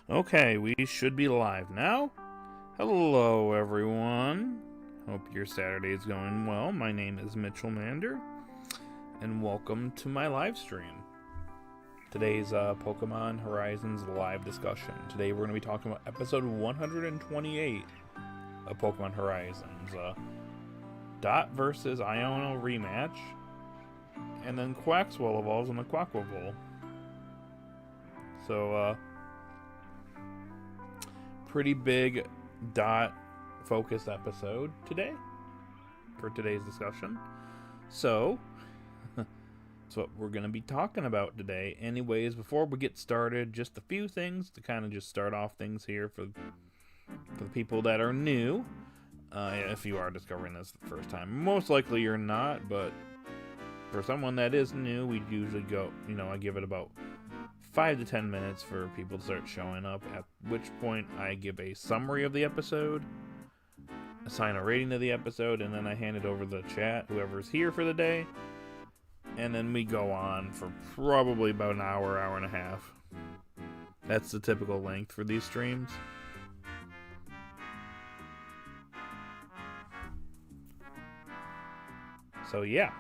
Okay, we should be live now. Hello, everyone. Hope your Saturday is going well. My name is Mitchell Mander, and welcome to my live stream. Today's Pokemon Horizons live discussion. Today we're going to be talking about episode 128 of Pokemon Horizons. Dot versus Iono rematch, and then Quaxwell evolves in the Quaquaval. So, pretty big Dot focused episode today for today's discussion. So, that's what we're going to be talking about today. Anyways, before we get started, just a few things to kind of just start off things here for the people that are new. If you are discovering this the first time, most likely you're not, but for someone that is new, we usually go, I give it about 5 to 10 minutes for people to start showing up, at which point I give a summary of the episode, assign a rating to the episode, and then I hand it over to the chat, whoever's here for the day, and then we go on for probably about an hour, hour and a half. That's the typical length for these streams. So yeah.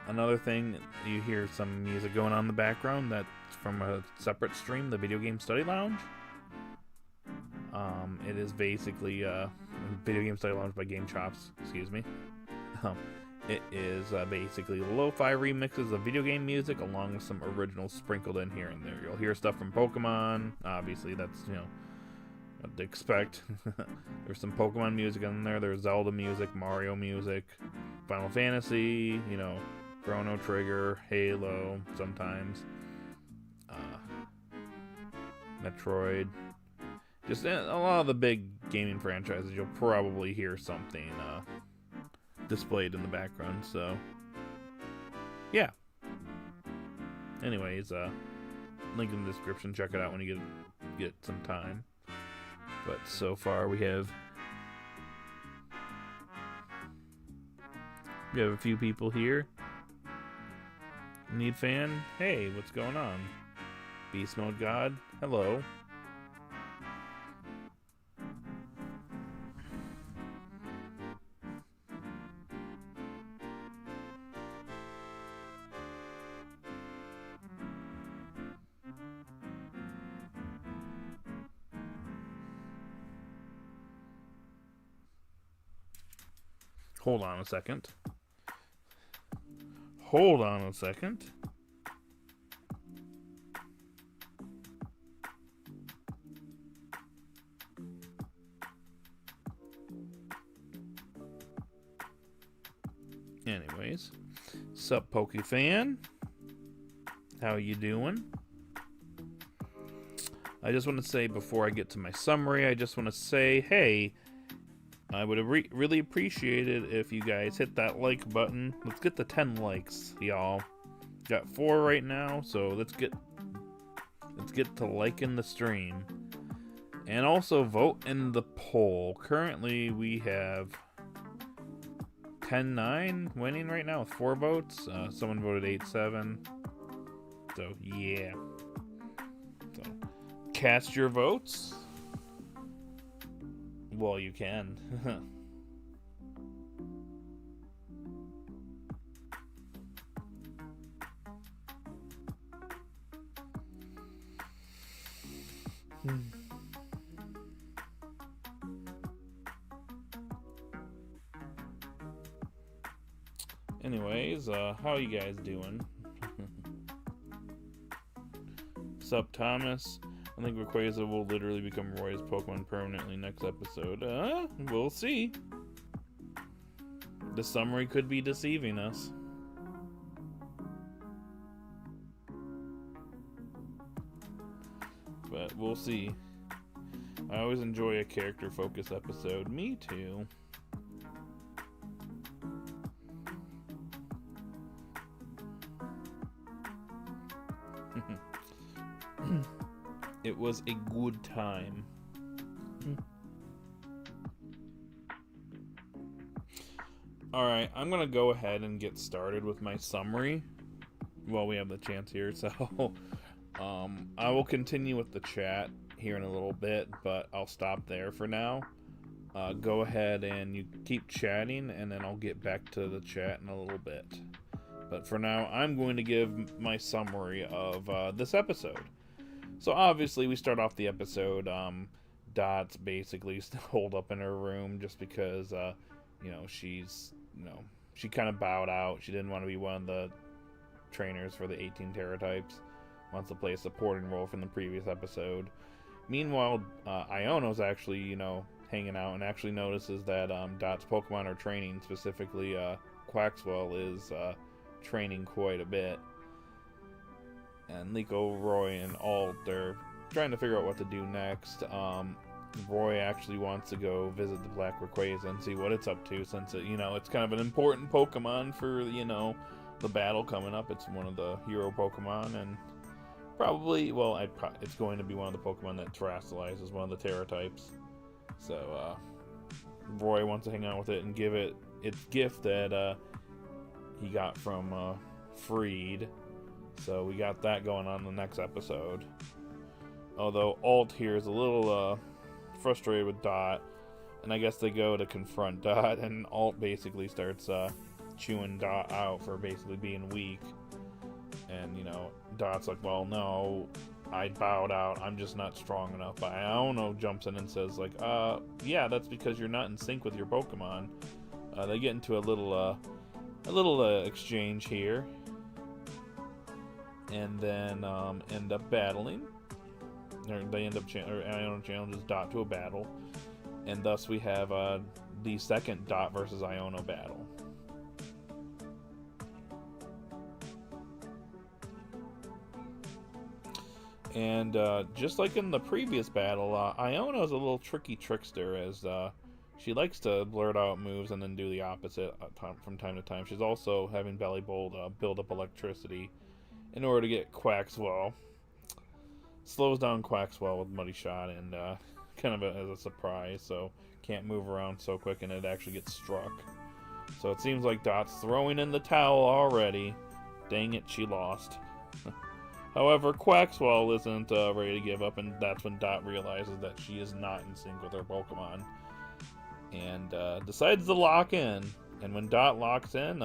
Another thing, you hear some music going on in the background that's from a separate stream, the Video Game Study Lounge. It is basically Video Game Study Lounge by Game Chops, excuse me. It is basically lo-fi remixes of video game music along with some originals sprinkled in here and there. You'll hear stuff from Pokemon, obviously that's, what to expect. There's some Pokemon music in there, there's Zelda music, Mario music, Final Fantasy, Chrono Trigger, Halo, sometimes, Metroid, just a lot of the big gaming franchises. You'll probably hear something displayed in the background. So, yeah. Anyways, link in the description. Check it out when you get some time. But so far we have a few people here. Need fan? Hey, what's going on? Beast Mode God? Hello. Hold on a second. Anyways, sup Pokefan? How you doing? I just want to say before I get to my summary, I just want to say, hey, I would have really appreciate it if you guys hit that like button. Let's get to 10 likes, y'all. Got 4 right now, so let's get to liking the stream. And also vote in the poll. Currently we have 10-9 winning right now with 4 votes. Someone voted 8-7. So yeah. So cast your votes. Well, you can. Anyways, how you guys doing? Sup, Thomas? I think Quaquaval will literally become Roy's Pokemon permanently next episode. We'll see. The summary could be deceiving us. But we'll see. I always enjoy a character-focused episode. Me too. It was a good time. Alright, I'm going to go ahead and get started with my summary while we have the chance here. So, I will continue with the chat here in a little bit, but I'll stop there for now. Go ahead and you keep chatting, and then I'll get back to the chat in a little bit. But for now, I'm going to give my summary of this episode. So obviously, we start off the episode. Dot's basically holed up in her room just because, she kind of bowed out. She didn't want to be one of the trainers for the 18 Terratypes. Wants to play a supporting role from the previous episode. Meanwhile, Iono's actually, hanging out and actually notices that Dot's Pokemon are training. Specifically, Quaxwell is training quite a bit. And Liko, Roy, and Alt, they're trying to figure out what to do next. Roy actually wants to go visit the Black Rayquaza and see what it's up to, since it's kind of an important Pokemon for the battle coming up. It's one of the hero Pokemon, and probably it's going to be one of the Pokemon that terrestrializes one of the Terra types. So Roy wants to hang out with it and give it its gift that he got from Freed. So we got that going on in the next episode. Although Alt here is a little frustrated with Dot, and I guess they go to confront Dot, and Alt basically starts chewing Dot out for basically being weak. And Dot's like, well, no, I bowed out, I'm just not strong enough. But Iono jumps in and says like, yeah, that's because you're not in sync with your Pokemon. They get into a little exchange here, and then end up battling. They end up Iono challenges Dot to a battle, and thus we have the second Dot versus Iono battle. And just like in the previous battle, Iono is a little tricky trickster, as she likes to blurt out moves and then do the opposite from time to time. She's also having Bellybolt build up electricity in order to get Quaxwell. Slows down Quaxwell with Muddy Shot, and kind of as a surprise, so can't move around so quick, and it actually gets struck. So it seems like Dot's throwing in the towel already. Dang it, she lost. However, Quaxwell isn't ready to give up, and that's when Dot realizes that she is not in sync with her Pokemon, and decides to lock in. And when Dot locks in,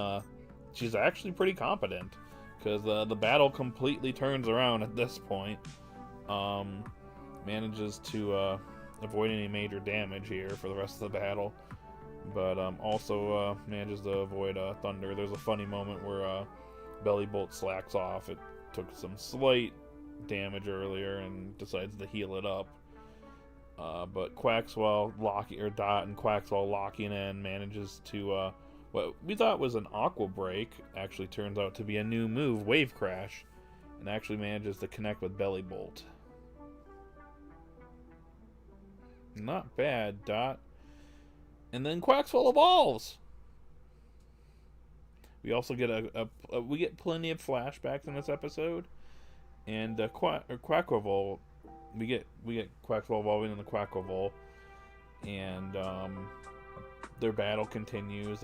she's actually pretty competent, because the battle completely turns around at this point. Manages to avoid any major damage here for the rest of the battle, but also manages to avoid Thunder. There's a funny moment where Bellybolt slacks off. It took some slight damage earlier and decides to heal it up. But Quaxwell Dot and Quaxwell locking in manages to what we thought was an Aqua Break actually turns out to be a new move, Wave Crash, and actually manages to connect with Bellybolt. Not bad, Dot. And then Quaxwell evolves. We also get we get plenty of flashbacks in this episode, and Quaquaval, we get Quaxwell evolving in the Quaquaval, and their battle continues.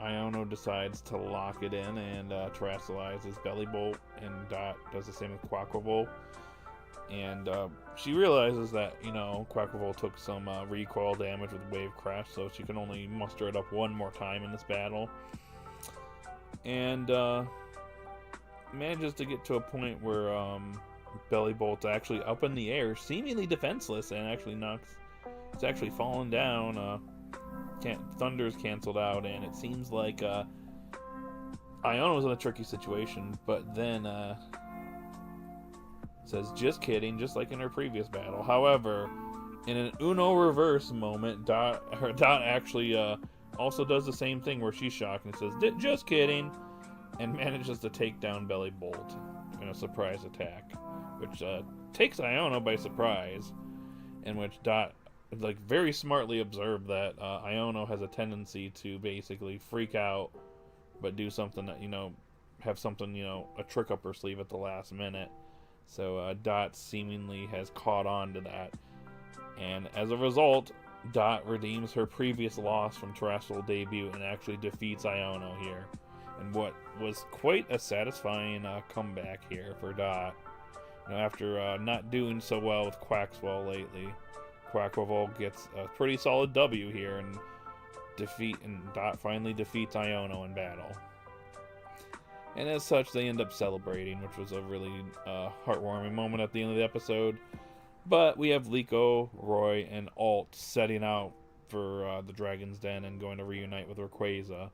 Iono decides to lock it in and terrestrializes Bellybolt, and Dot does the same with Quaquaval. And she realizes that, Quaquaval took some recoil damage with Wave Crash, so she can only muster it up one more time in this battle. And manages to get to a point where Bellybolt's actually up in the air, seemingly defenseless, and actually it's actually fallen down. Thunder's canceled out, and it seems like Iono's in a tricky situation, but then says, just kidding, just like in her previous battle. However, in an Uno reverse moment, Dot actually also does the same thing where she's shocked and says, just kidding, and manages to take down Bellybolt in a surprise attack, which takes Iono by surprise, in which Dot very smartly observed that Iono has a tendency to basically freak out, but do something that, have something, a trick up her sleeve at the last minute. So Dot seemingly has caught on to that, and as a result, Dot redeems her previous loss from terrestrial debut and actually defeats Iono here, and what was quite a satisfying comeback here for Dot. after not doing so well with Quaxwell lately, Quaquaval gets a pretty solid W here and Dot finally defeats Iono in battle. And as such, they end up celebrating, which was a really heartwarming moment at the end of the episode. But we have Liko, Roy, and Alt setting out for the Dragon's Den and going to reunite with Rayquaza.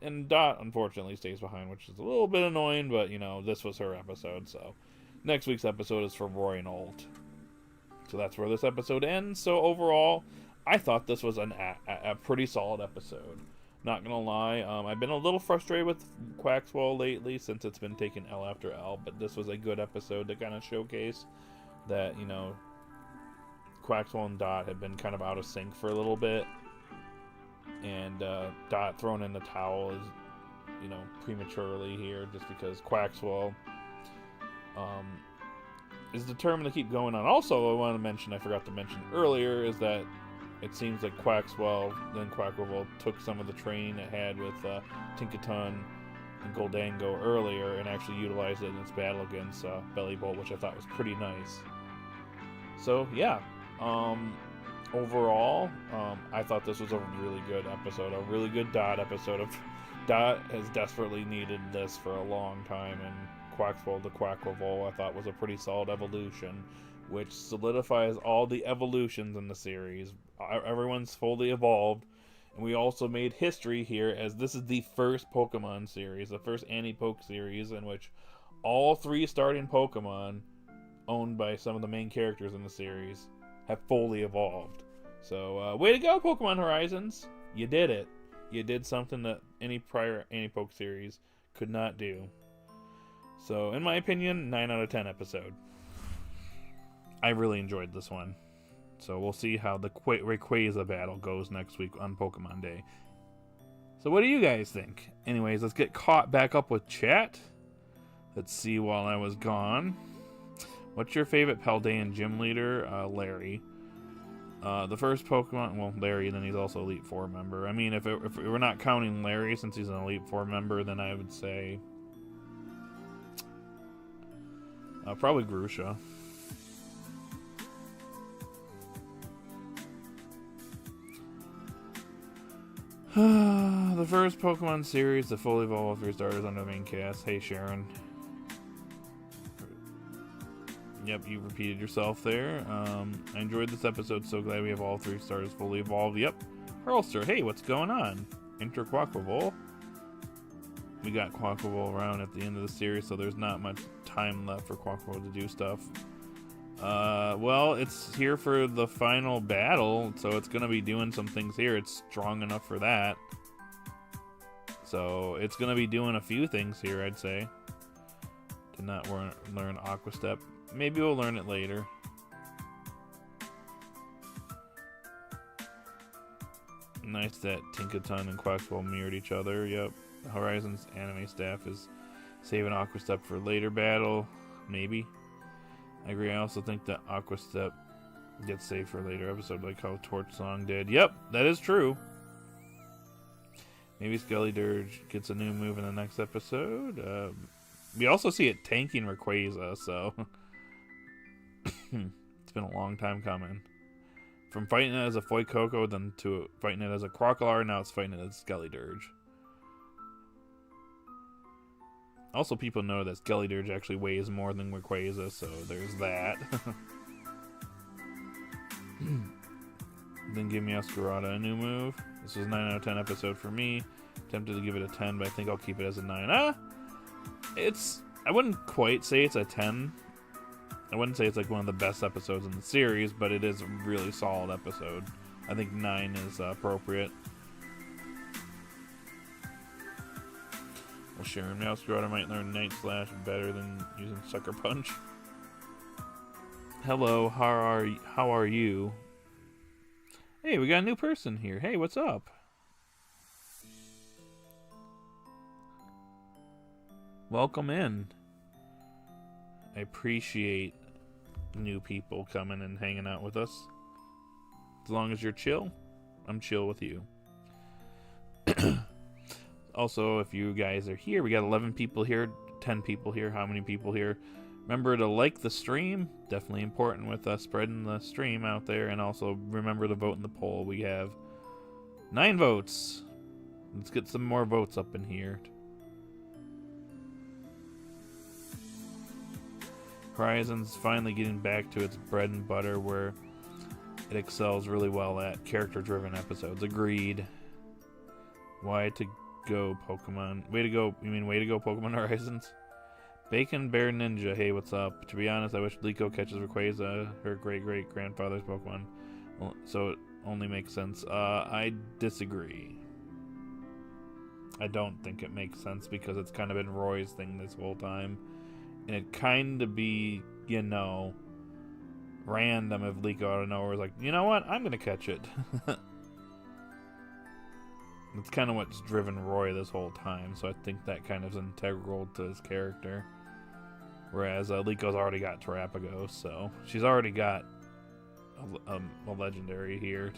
And Dot unfortunately stays behind, which is a little bit annoying, but this was her episode, so next week's episode is for Roy and Alt. So that's where this episode ends. So overall, I thought this was a pretty solid episode. Not gonna lie, I've been a little frustrated with Quaxwell lately since it's been taking L after L, but this was a good episode to kind of showcase that, Quaxwell and Dot had been kind of out of sync for a little bit. And Dot thrown in the towel is, prematurely here just because Quaxwell is determined to keep going on. Also, I forgot to mention earlier, is that it seems like Quaxwell, then Quaquaval, took some of the training it had with Tinkaton and Goldango earlier and actually utilized it in its battle against Bellibolt, which I thought was pretty nice. So, yeah. Overall, I thought this was a really good episode, a really good Dot episode. Dot has desperately needed this for a long time, and Quaxwell to Quaquaval I thought was a pretty solid evolution, which solidifies all the evolutions in the series. Everyone's fully evolved, and we also made history here as this is the first Pokemon series, the first Anti-Poke series in which all 3 starting Pokemon owned by some of the main characters in the series have fully evolved. So, way to go, Pokemon Horizons! You did it. You did something that any prior Anti-Poke series could not do. So, in my opinion, 9 out of 10 episode. I really enjoyed this one. So, we'll see how the Rayquaza battle goes next week on Pokemon Day. So, what do you guys think? Anyways, let's get caught back up with chat. Let's see while I was gone. What's your favorite Paldean gym leader? Larry. The first Pokemon, well, Larry, then he's also Elite Four member. I mean, if we're not counting Larry since he's an Elite Four member, then I would say probably Grusha. The first Pokemon series to fully evolve all 3 starters under the main cast. Hey, Sharon. Yep, you repeated yourself there. I enjoyed this episode. So glad we have all 3 starters fully evolved. Yep. Hurlster, hey, what's going on? Enter Quaquaval. We got Quaquaval around at the end of the series, so there's not much time left for Quaquaval to do stuff. Well, it's here for the final battle, so it's going to be doing some things here. It's strong enough for that. So, it's going to be doing a few things here, I'd say. Did not learn Aqua Step. Maybe we'll learn it later. Nice that Tinkaton and Quaxwell mirrored each other. Yep. Horizon's anime staff is saving Aqua Step for later battle. Maybe. I agree. I also think that Aqua Step gets saved for a later episode, like how Torch Song did. Yep, that is true. Maybe Skelly Dirge gets a new move in the next episode. We also see it tanking Rayquaza, so it's been a long time coming. From fighting it as a Fuecoco, then to fighting it as a Crocodile, now it's fighting it as Skelly Dirge. Also, people know that Skelly Dirge actually weighs more than Rayquaza, so there's that. Then give me Escarada a new move. This was a 9 out of 10 episode for me. Tempted to give it a 10, but I think I'll keep it as a 9. I wouldn't quite say it's a 10. I wouldn't say it's like one of the best episodes in the series, but it is a really solid episode. I think 9 is appropriate. Well, Sharon Meowscarada might learn Night Slash better than using Sucker Punch. Hello, how are you? Hey, we got a new person here. Hey, what's up? Welcome in. I appreciate new people coming and hanging out with us. As long as you're chill, I'm chill with you. Also, if you guys are here, we got 11 people here, 10 people here. How many people here? Remember to like the stream. Definitely important with us spreading the stream out there. And also remember to vote in the poll. We have 9 votes. Let's get some more votes up in here. Horizon's finally getting back to its bread and butter where it excels really well at character-driven episodes. Agreed. Way to go, Pokemon. Way to go. You mean way to go, Pokemon Horizons? Bacon Bear Ninja, hey, what's up? To be honest, I wish Liko catches Rayquaza, her great-great-grandfather's Pokemon. So it only makes sense. I disagree. I don't think it makes sense because it's kind of been Roy's thing this whole time. And it kind of be, you know, random if Liko out of nowhere is like, you know what? I'm going to catch it. It's kind of what's driven Roy this whole time, so I think that kind of is integral to his character. Whereas Liko's already got Terapagos, so she's already got a legendary here.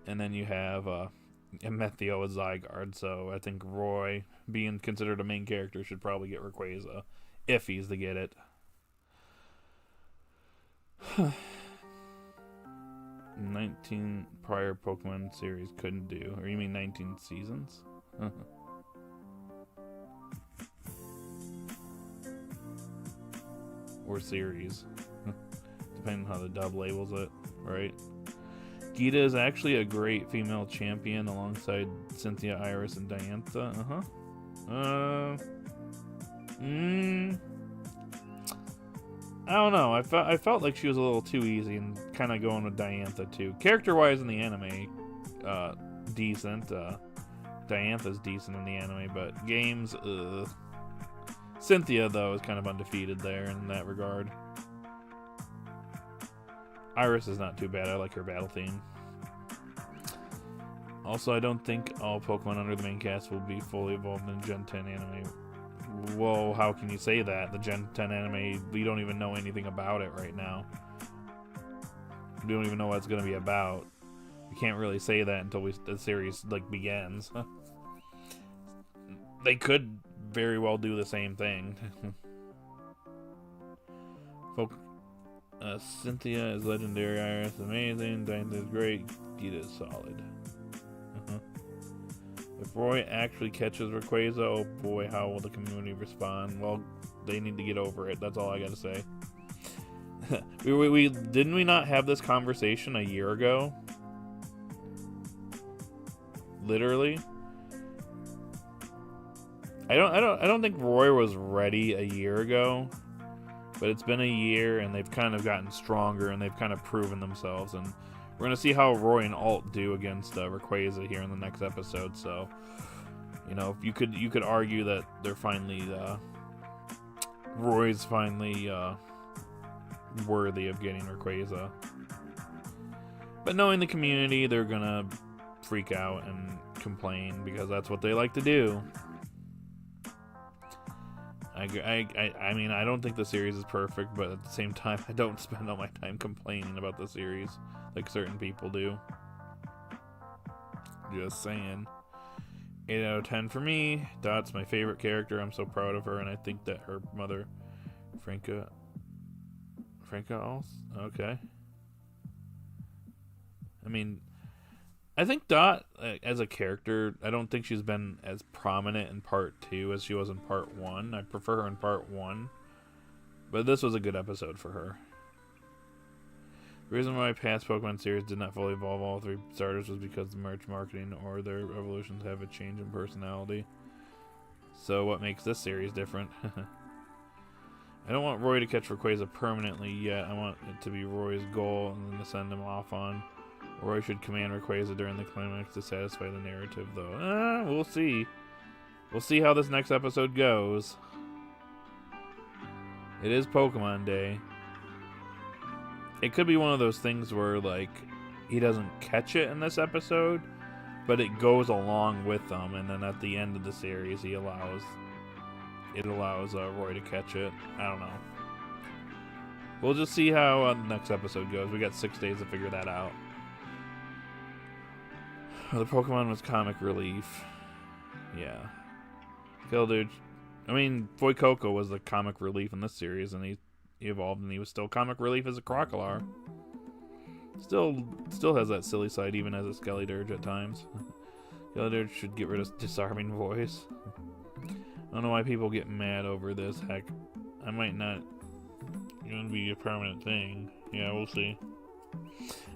And then you have Methio with Zygarde, so I think Roy, being considered a main character, should probably get Rayquaza, if he's to get it. 19 prior Pokemon series couldn't do. Or you mean 19 seasons? Or series. Depending on how the dub labels it, right? Geeta is actually a great female champion alongside Cynthia, Iris, and Diantha. I don't know. I felt like she was a little too easy and kind of going with Diantha too. Character-wise in the anime, decent. Diantha's decent in the anime, but games, Cynthia, though, is kind of undefeated there in that regard. Iris is not too bad. I like her battle theme. Also, I don't think all Pokemon under the main cast will be fully evolved in Gen 10 anime. Whoa, how can you say that? The Gen 10 anime, we don't even know anything about it right now. We don't even know what it's going to be about. We can't really say that until the series begins. They could very well do the same thing. Cynthia is legendary, Iris amazing, Diantha is great, Geeta is solid. If Roy actually catches Rayquaza, oh boy, how will the community respond? Well, they need to get over it. That's all I gotta say. we didn't we not have this conversation a year ago? Literally. I don't think Roy was ready a year ago, but it's been a year and they've kind of gotten stronger and they've kind of proven themselves, and we're gonna see how Roy and Alt do against Rayquaza here in the next episode. So, you know, you could argue that they're finally Roy's finally worthy of getting Rayquaza. But knowing the community, they're gonna freak out and complain because that's what they like to do. I mean, I don't think the series is perfect, but at the same time, I don't spend all my time complaining about the series like certain people do. Just saying. 8 out of 10 for me. Dot's my favorite character. I'm so proud of her, and I think that her mother, Franca also? Okay. I mean, I think Dot, as a character, I don't think she's been as prominent in Part 2 as she was in Part 1. I prefer her in Part 1. But this was a good episode for her. The reason why past Pokemon series did not fully evolve all 3 starters was because the merch marketing or their evolutions have a change in personality. So what makes this series different? I don't want Roy to catch Rayquaza permanently yet. I want it to be Roy's goal and then to send him off on. Roy should command Rayquaza during the climax to satisfy the narrative, though. We'll see. We'll see how this next episode goes. It is Pokemon Day. It could be one of those things where, like, he doesn't catch it in this episode, but it goes along with them, and then at the end of the series, it allows Roy to catch it. I don't know. We'll just see how the next episode goes. We got 6 days to figure that out. The Pokemon was comic relief. Yeah. Kill dude. I mean, Fuecoco was the comic relief in this series, and he evolved, and he was still comic relief as a Crocodile. Still has that silly side, even as a Skeledirge at times. Skeledirge should get rid of disarming voice. I don't know why people get mad over this. Heck, I might not. It's gonna be a permanent thing. Yeah, we'll see.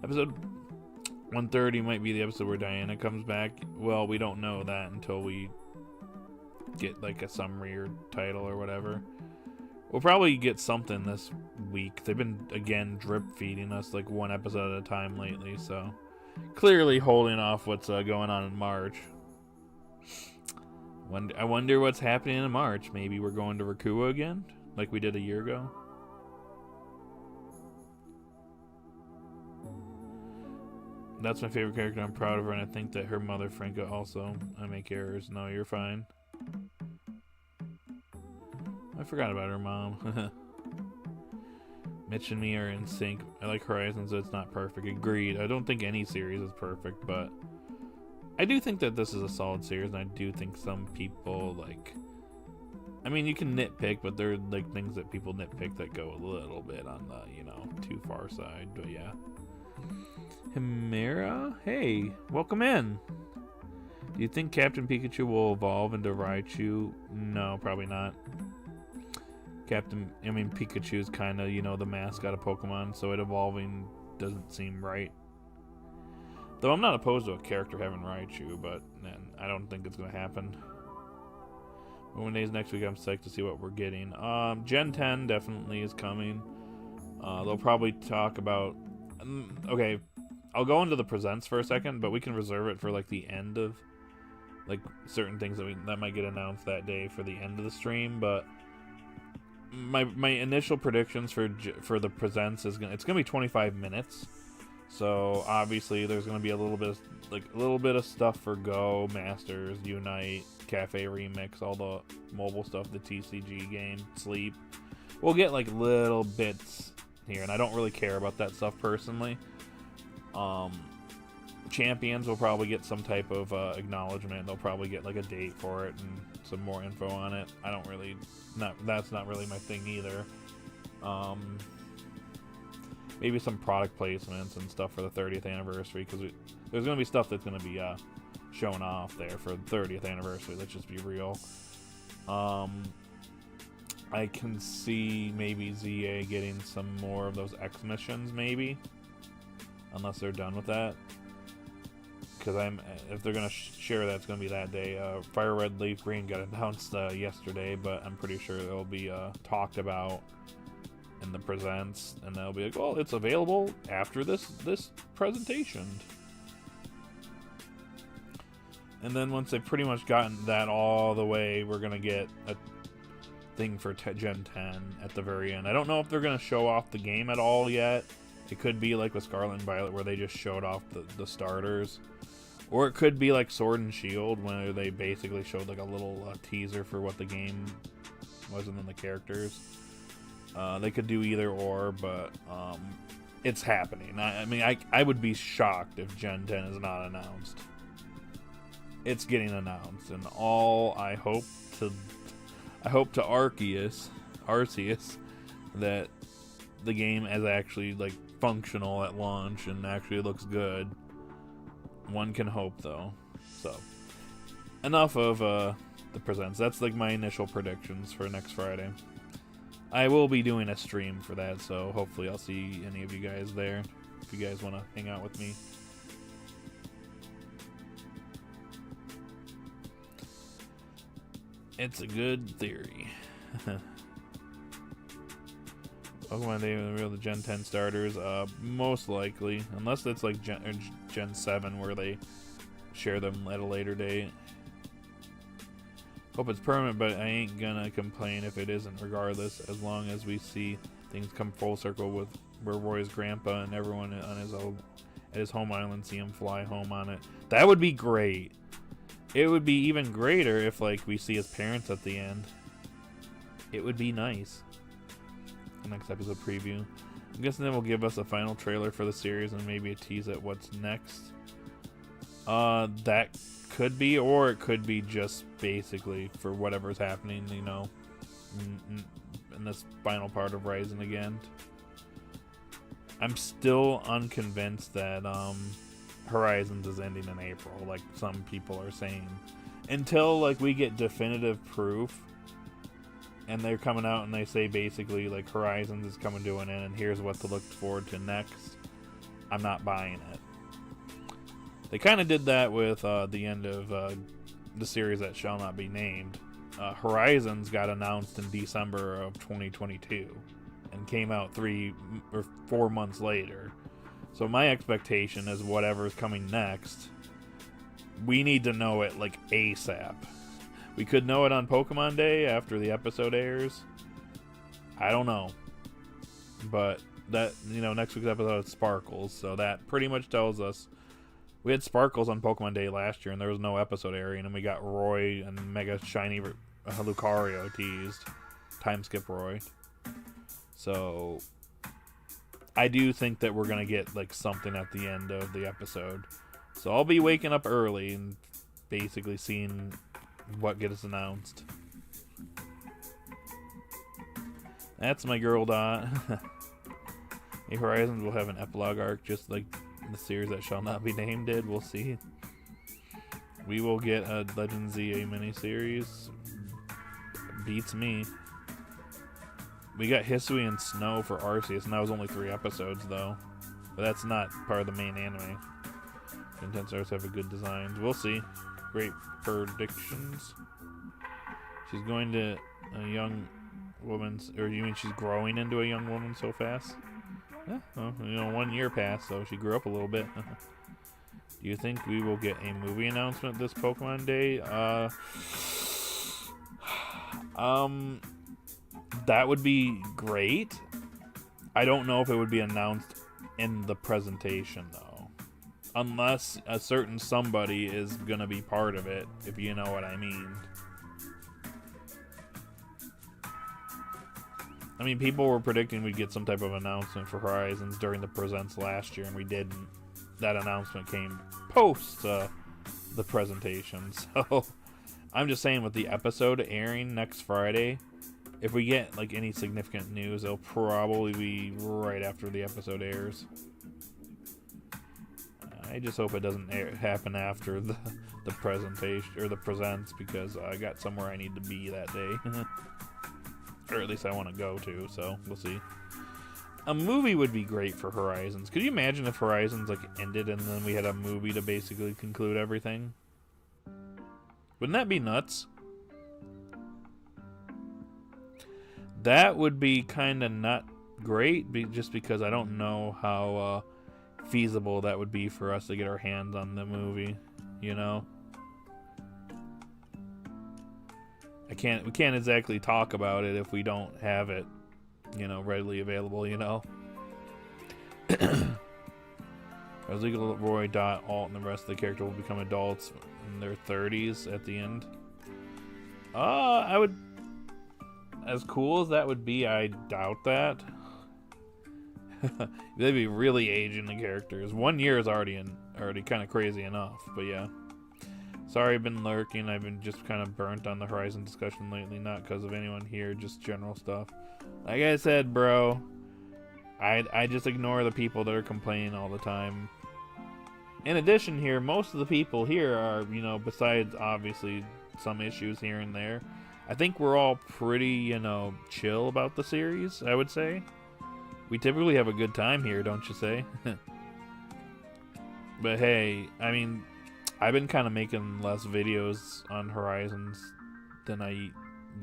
Episode 130 might be the episode where Diana comes back. Well, we don't know that until we get like a summary or title or whatever. We'll probably get something this week. They've been, again, drip feeding us like one episode at a time lately, so clearly holding off what's going on in March. I wonder what's happening in March. Maybe we're going to Rakua again, like we did a year ago. That's my favorite character. I'm proud of her, and I think that her mother, Franca, also. I make errors. No, you're fine. I forgot about her mom. Mitch and me are in sync. I like Horizons, it's not perfect. Agreed. I don't think any series is perfect, but I do think that this is a solid series, and I do think some people, like... I mean, you can nitpick, but there are, like, things that people nitpick that go a little bit on the, you know, too far side, but yeah. Himera? Hey, welcome in. Do you think Captain Pikachu will evolve into Raichu? No, probably not. Pikachu is kind of, you know, the mascot of Pokemon, so it evolving doesn't seem right. Though I'm not opposed to a character having Raichu, but I don't think it's going to happen. One days next week, I'm psyched to see what we're getting. Gen 10 definitely is coming. They'll probably talk about... okay, I'll go into the presents for a second, but we can reserve it for, like, the end of... like, certain things that might get announced that day for the end of the stream, but... My initial predictions for the presents is it's gonna be 25 minutes, so obviously there's gonna be a little bit of stuff for Go, Masters, Unite, Cafe Remix, all the mobile stuff, the TCG game, Sleep. We'll get like little bits here, and I don't really care about that stuff personally. Champions will probably get some type of acknowledgement. They'll probably get like a date for it and some more info on it. I don't really, that's not really my thing either. Maybe some product placements and stuff for the 30th anniversary, because there's going to be stuff that's going to be shown off there for the 30th anniversary. Let's just be real. I can see maybe ZA getting some more of those X missions, maybe, unless they're done with that. Because if they're gonna share that, it's gonna be that day. Fire Red, Leaf Green got announced yesterday, but I'm pretty sure it'll be talked about in the presents, and they'll be like, "Well, it's available after this presentation." And then once they've pretty much gotten that all the way, we're gonna get a thing for Gen 10 at the very end. I don't know if they're gonna show off the game at all yet. It could be like with Scarlet and Violet, where they just showed off the starters. Or it could be like Sword and Shield, where they basically showed like a little teaser for what the game was and then the characters. They could do either or, but it's happening. I would be shocked if Gen 10 is not announced. It's getting announced, and I hope to Arceus that the game is actually like functional at launch and actually looks good. One can hope, though. So, enough of the presents. That's like my initial predictions for next Friday. I will be doing a stream for that, so hopefully I'll see any of you guys there if you guys want to hang out with me. It's a good theory. Pokemon Day reveal the Gen 10 starters, most likely, unless it's like Gen 7 where they share them at a later date. Hope it's permanent, but I ain't gonna complain if it isn't regardless, as long as we see things come full circle with where Roy's grandpa and everyone on his home island see him fly home on it. That would be great. It would be even greater if like we see his parents at the end. It would be nice. Next episode preview. I'm guessing they will give us a final trailer for the series and maybe a tease at what's next. That could be, or it could be just basically for whatever's happening, you know, in this final part of Rising again. I'm still unconvinced that Horizons is ending in April, like some people are saying. Until like we get definitive proof, and they're coming out and they say basically like Horizons is coming to an end, and here's what to look forward to next. I'm not buying it. They kind of did that with the end of the series that shall not be named. Horizons got announced in December of 2022 and came out 3 or 4 months later. So my expectation is whatever's coming next, we need to know it like ASAP. We could know it on Pokemon Day after the episode airs. I don't know. But that, you know, next week's episode is Sparkles, so that pretty much tells us we had Sparkles on Pokemon Day last year and there was no episode airing, and we got Roy and Mega Shiny Lucario teased. Time skip Roy. So I do think that we're going to get like something at the end of the episode. So I'll be waking up early and basically seeing what gets announced. That's my girl Dot. A Horizons will have an epilogue arc just like the series that shall not be named did. We'll see. We will get a Legend ZA miniseries. Beats me. We got Hisui and Snow for Arceus, and that was only 3 episodes though. But that's not part of the main anime. Intense Arts have a good designs. We'll see. Great predictions. She's going to a young woman's, or you mean she's growing into a young woman so fast? Yeah, well, you know, 1 year passed, so she grew up a little bit. Do you think we will get a movie announcement this Pokemon Day? That would be great. I don't know if it would be announced in the presentation, though. Unless a certain somebody is going to be part of it, if you know what I mean. I mean, people were predicting we'd get some type of announcement for Horizons during the presents last year, and we didn't. That announcement came post the presentation. So, I'm just saying, with the episode airing next Friday, if we get like any significant news, it'll probably be right after the episode airs. I just hope it doesn't happen after the presentation or the presents, because I got somewhere I need to be that day. Or at least I want to go to, so we'll see. A movie would be great for Horizons. Could you imagine if Horizons like ended and then we had a movie to basically conclude everything? Wouldn't that be nuts? That would be kind of not great, just because I don't know how feasible that would be for us to get our hands on the movie, you know? We can't exactly talk about it if we don't have it, you know, readily available, you know? As Legal Roy, Dot, Alt, and the rest of the character will become adults in their 30s at the end. I would... As cool as that would be, I doubt that. They'd be really aging the characters. 1 year is already kind of crazy enough, but yeah. Sorry I've been lurking. I've been just kind of burnt on the Horizon discussion lately, not because of anyone here, just general stuff. Like I said, bro, I just ignore the people that are complaining all the time. In addition here, most of the people here are, you know, besides obviously some issues here and there, I think we're all pretty, you know, chill about the series, I would say. We typically have a good time here, don't you say? But hey, I mean, I've been kind of making less videos on Horizons than I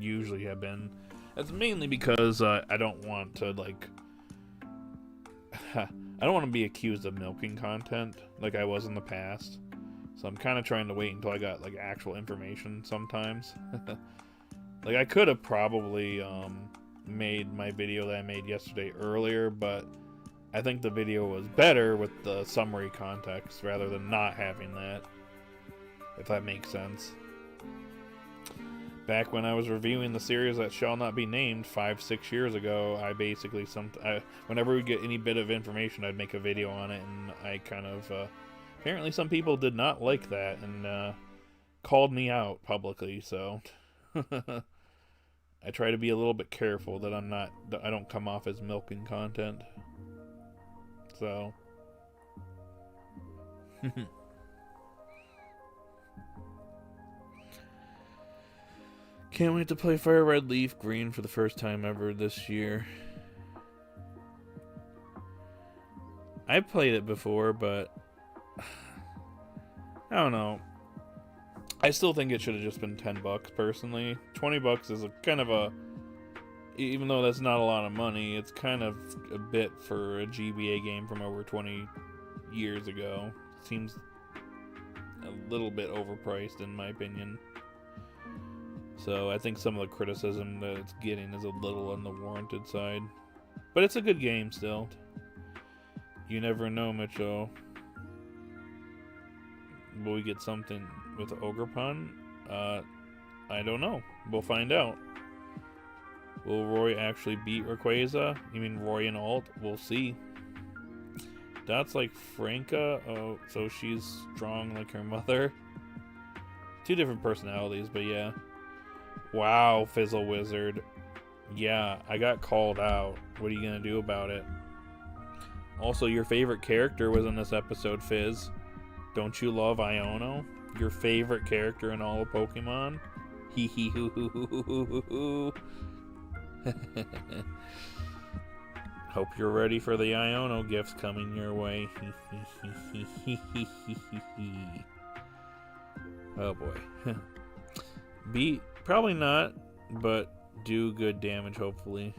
usually have been. That's mainly because I don't want to, like... I don't want to be accused of milking content like I was in the past. So I'm kind of trying to wait until I got, like, actual information sometimes. Like, I could have probably made my video that I made yesterday earlier, but I think the video was better with the summary context rather than not having that. If that makes sense. Back when I was reviewing the series that shall not be named 5-6 years ago, I basically whenever we get any bit of information, I'd make a video on it, and I kind of apparently some people did not like that, and called me out publicly, so I try to be a little bit careful that I don't come off as milking content. So can't wait to play Fire Red Leaf Green for the first time ever this year. I played it before, but I don't know. I still think it should have just been $10 personally. $20 is a kind of a, even though that's not a lot of money, it's kind of a bit for a GBA game from over 20 years ago. Seems a little bit overpriced in my opinion. So I think some of the criticism that it's getting is a little on the warranted side. But it's a good game still. You never know, Mitchell. Will we get something with Ogerpon? I don't know. We'll find out. Will Roy actually beat Rayquaza? You mean Roy and Alt? We'll see. That's like Franca. Oh, so she's strong like her mother. Two different personalities, but yeah. Wow, Fizzle Wizard. Yeah, I got called out. What are you gonna do about it? Also, your favorite character was in this episode, Fizz. Don't you love Iono? Your favorite character in all of Pokemon? Hee hee hoo hoo hoo hoo hoo hoo. Hope you're ready for the Iono gifts coming your way. Oh boy. Beat, probably not, but do good damage, hopefully.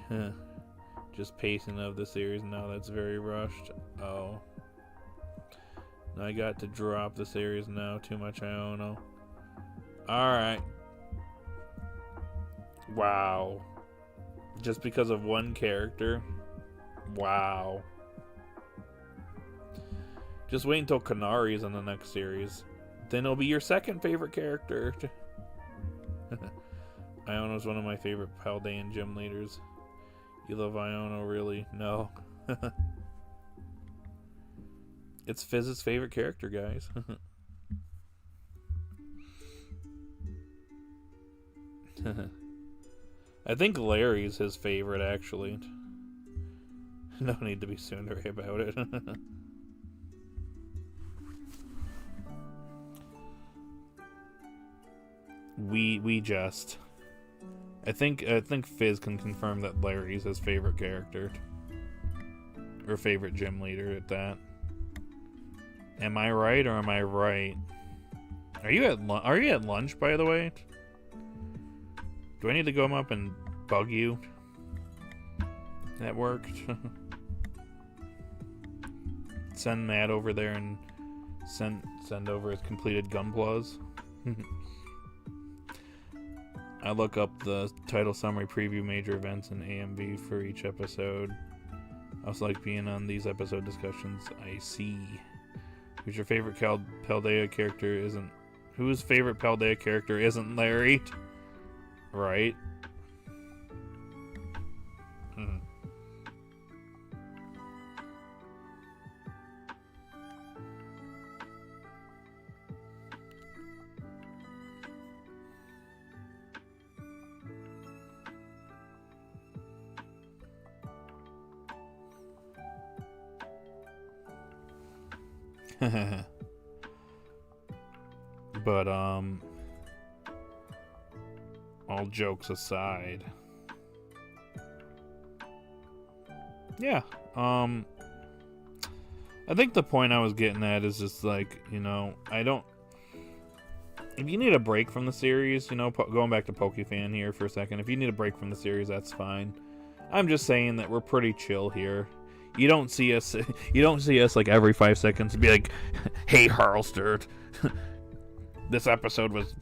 Just pacing of the series now, that's very rushed. Oh. I got to drop the series now, too much Iono. Alright. Wow. Just because of one character? Wow. Just wait until Kanari's in the next series. Then it'll be your second favorite character. Iono's one of my favorite Paldean gym leaders. You love Iono, really? No. It's Fizz's favorite character, guys. I think Larry's his favorite, actually. No need to be tsundere about it. we just. I think Fizz can confirm that Larry's his favorite character. Or favorite gym leader at that. Am I right or am I right? Are you at lunch, by the way? Do I need to go up and bug you? That worked. Send Matt over there and send over his completed Gunplas. I look up the title, summary, preview, major events, and AMV for each episode. I also like being on these episode discussions. I see. Who's your favorite Paldea character isn't... Whose favorite Paldea character isn't Larry? Right? But all jokes aside, yeah, I think the point I was getting at is just like, you know, if you need a break from the series, you know, going back to Pokefan here for a second, if you need a break from the series, that's fine. I'm just saying that we're pretty chill here. You don't see us like every 5 seconds be like, "Hey, Harlster, this episode was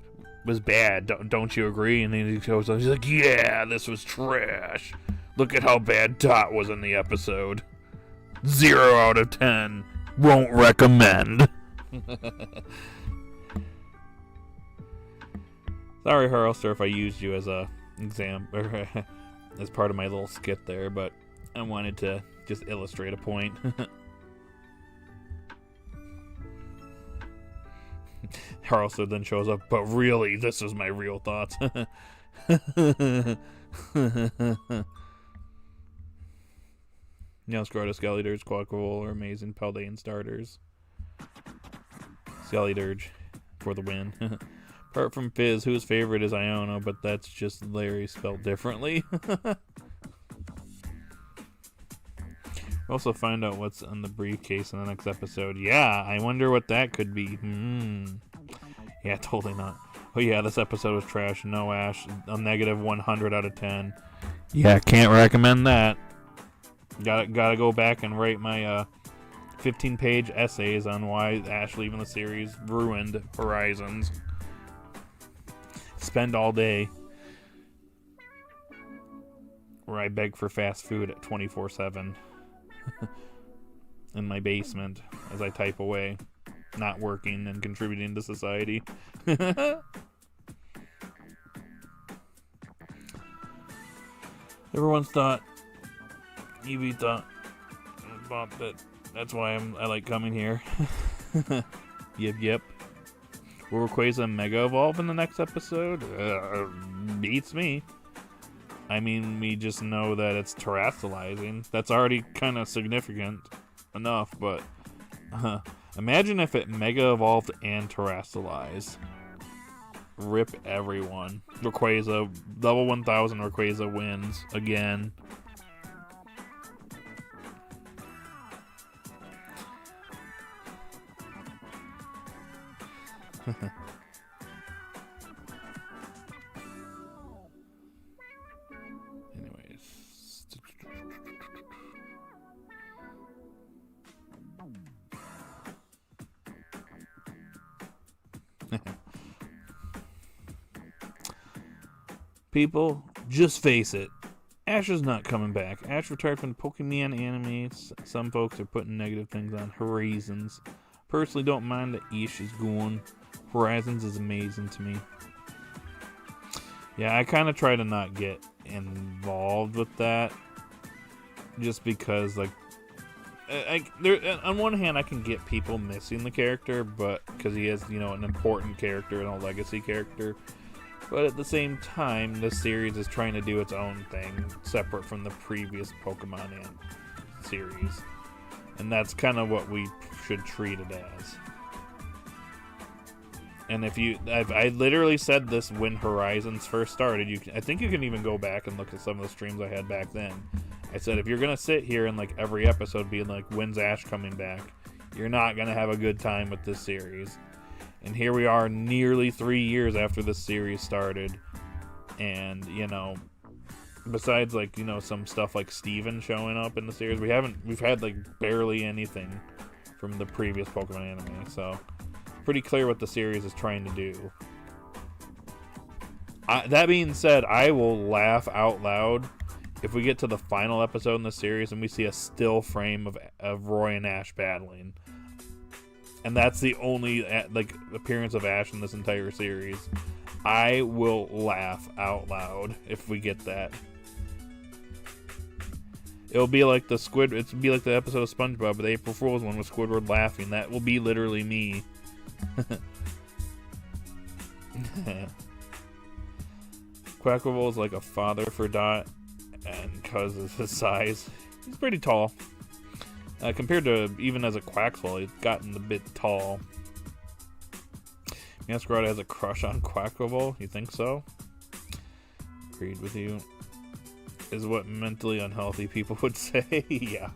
bad. Don't you agree?" And then he goes on, he's like, "Yeah, this was trash. Look at how bad Dot was in the episode. 0 out of 10. Won't recommend." Sorry, Harlster, if I used you as a example as part of my little skit there, but I wanted to just illustrate a point. Harlester then shows up, but really, this is my real thoughts. Scrotus, Skellydirge, Quaquaval are amazing Paldean starters. Skellydirge for the win. Apart from Fizz, whose favorite is Iono, but that's just Larry spelled differently. We'll also find out what's on the briefcase in the next episode. Yeah, I wonder what that could be. Yeah, totally not. Oh yeah, this episode was trash. No Ash. A negative 100 out of 10. Yeah, can't recommend that. Gotta go back and write my 15-page essays on why Ash leaving the series ruined Horizons. Spend all day where I beg for fast food at 24/7 in my basement as I type away, not working and contributing to society. Everyone's thought, Evie thought about that. That's why I like coming here. Yep. Will Rayquaza Mega Evolve in the next episode? Beats me. I mean, we just know that it's terrestrializing. That's already kind of significant enough, but imagine if it Mega Evolved and terrestrialized. Rip everyone. Rayquaza, level 1000 Rayquaza wins again. Anyways. People, just face it. Ash is not coming back. Ash retired from the Pokemon animes. Some folks are putting negative things on Horizons. Personally, don't mind that Ish is gone. Horizons is amazing to me. Yeah, I kind of try to not get involved with that, just because, like, on one hand, I can get people missing the character, but because he is, an important character and a legacy character. But at the same time, this series is trying to do its own thing, separate from the previous Pokemon series. And that's kind of what we should treat it as. And I literally said this when Horizons first started. I think you can even go back and look at some of the streams I had back then. I said, if you're going to sit here and like every episode being like, when's Ash coming back? You're not going to have a good time with this series. And here we are nearly 3 years after this series started. And, besides like, some stuff like Steven showing up in the series, we've had like barely anything from the previous Pokemon anime. So, pretty clear what the series is trying to do. That being said, I will laugh out loud if we get to the final episode in the series and we see a still frame of Roy and Ash battling. And that's the only appearance of Ash in this entire series. I will laugh out loud if we get that. It'll be like the episode of SpongeBob, the April Fool's one with Squidward laughing. That will be literally me. Quaquaval is like a father for Dot, and because of his size, he's pretty tall. Compared to even as a Quaxwell, he's gotten a bit tall. Masquerade has a crush on Quaquaval. You think so? Agreed with you. Is what mentally unhealthy people would say. Yeah.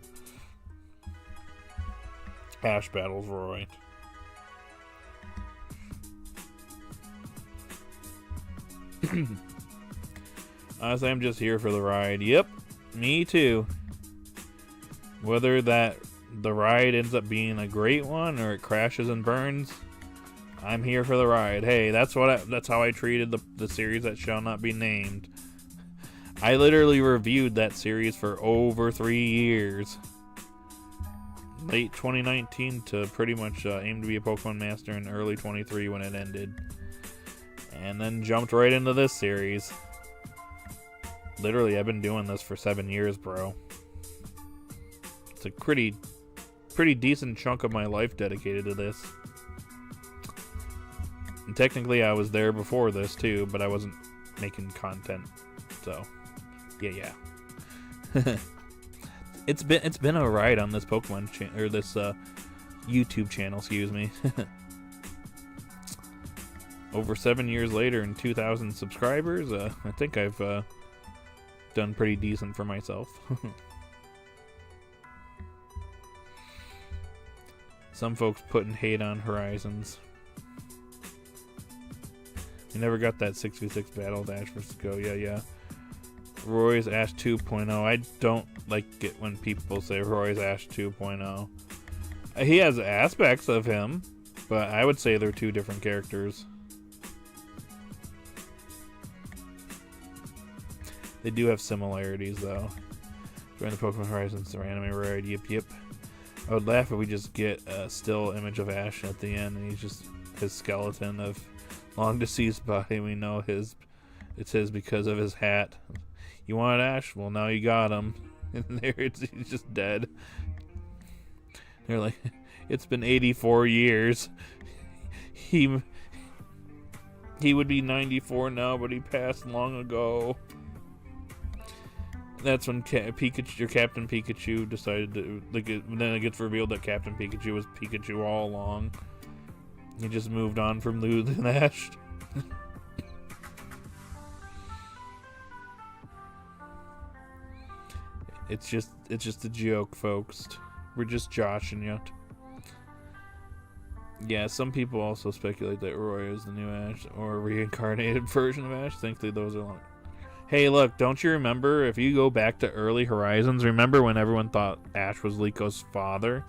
Ash battles Roy. Honestly, I'm just here for the ride. Yep, me too. Whether the ride ends up being a great one or it crashes and burns, I'm here for the ride. Hey, that's how I treated the series that shall not be named. I literally reviewed that series for over 3 years. Late 2019 to pretty much aim to be a Pokemon Master in early 23 when it ended. And then jumped right into this series. Literally, I've been doing this for 7 years, bro. It's a pretty decent chunk of my life dedicated to this. And technically, I was there before this too, but I wasn't making content. So, yeah. It's been a ride on this Pokemon or this YouTube channel. Excuse me. Over 7 years later and 2,000 subscribers, I think I've done pretty decent for myself. Some folks putting hate on Horizons. We never got that 6v6 battle with Ash vs. Go. Yeah. Roy's Ash 2.0. I don't like it when people say Roy's Ash 2.0. He has aspects of him, but I would say they're two different characters. They do have similarities, though. Join the Pokemon Horizons or anime ride. Yep. I would laugh if we just get a still image of Ash at the end, and he's just his skeleton of long deceased body. We know it's his because of his hat. You want Ash? Well, now you got him. And there he's just dead. They're like, it's been 84 years. He would be 94 now, but he passed long ago. That's when Pikachu, or Captain Pikachu, decided to then it gets revealed that Captain Pikachu was Pikachu all along. He just moved on from Lou and Ash. It's just a joke, folks. We're just joshing you. Yeah, some people also speculate that Roy is the new Ash or a reincarnated version of Ash. Thankfully, those are long. Hey, look, don't you remember, if you go back to early Horizons, remember when everyone thought Ash was Lico's father?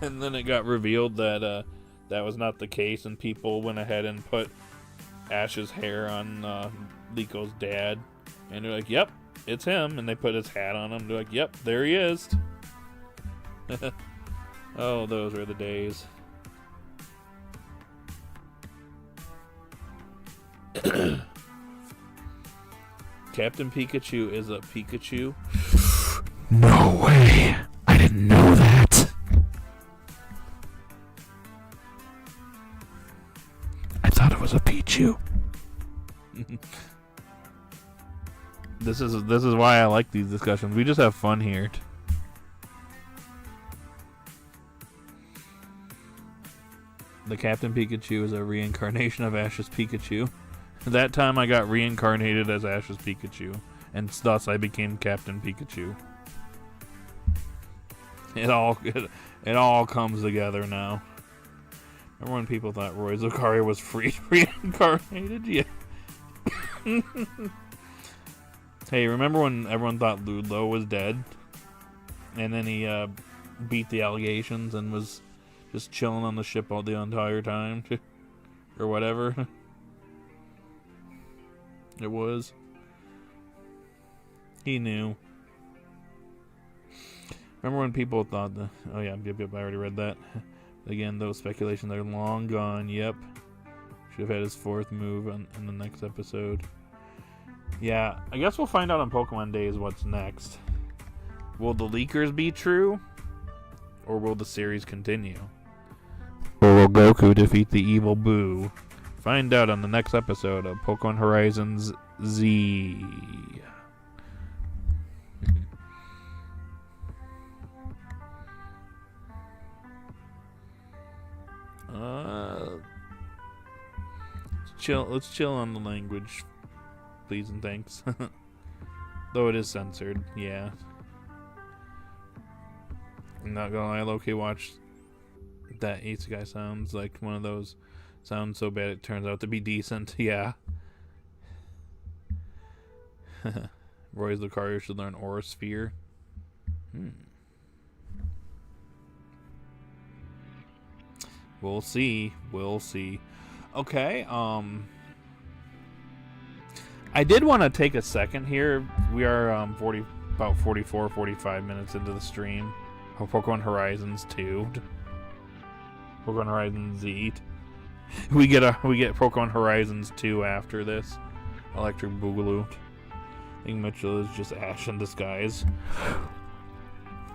And then it got revealed that that was not the case, and people went ahead and put Ash's hair on Lico's dad. And they're like, yep, it's him. And they put his hat on him. They're like, yep, there he is. Oh, those were the days. Captain Pikachu is a Pikachu. No way! I didn't know that. I thought it was a Pichu. This is why I like these discussions. We just have fun here. The Captain Pikachu is a reincarnation of Ash's Pikachu. That time I got reincarnated as Ash's Pikachu, and thus I became Captain Pikachu. It all comes together now. Remember when people thought Roy Lucario was reincarnated? Yeah. Hey, remember when everyone thought Ludlow was dead? And then he beat the allegations and was just chilling on the ship all the entire time? Or whatever. It was. He knew. Remember when people thought oh yeah, yep, I already read that. Again, those speculations are long gone. Yep. Should have had his fourth move in the next episode. Yeah, I guess we'll find out on Pokemon Days what's next. Will the leakers be true? Or will the series continue? Or will Goku defeat the evil Boo? Find out on the next episode of Pokemon Horizons Z. Let's chill on the language, please and thanks. Though it is censored, yeah. I'm not gonna lie, low-key watch that Isekai sounds like one of those sounds so bad it turns out to be decent. Yeah. Roy's Lucario should learn Aura Sphere. We'll see. Okay, I did want to take a second here. We are about 44, 45 minutes into the stream of Pokemon Horizons 2. Pokemon Horizons Z. We get Pokemon Horizons 2 after this. Electric Boogaloo. I think Mitchell is just Ash in disguise.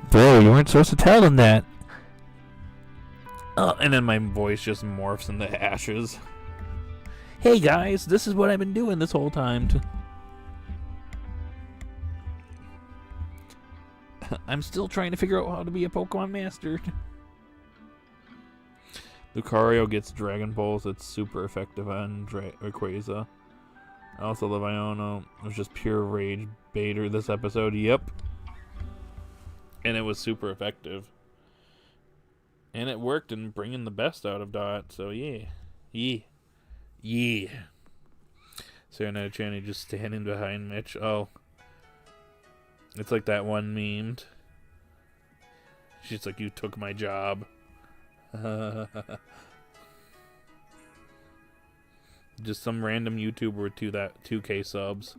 Bro, you weren't supposed to tell them that. And then my voice just morphs into ashes. Hey guys, this is what I've been doing this whole time. I'm still trying to figure out how to be a Pokemon master. Lucario gets Dragon Pulse. It's super effective on Rayquaza. I also love Iono. It was just pure rage baiter this episode. Yep. And it was super effective. And it worked in bringing the best out of Dot. So yeah. Yeah. Serenade Channy just standing behind Mitch. Oh. It's like that one memed. She's like, you took my job. Just some random YouTuber with 2K subs.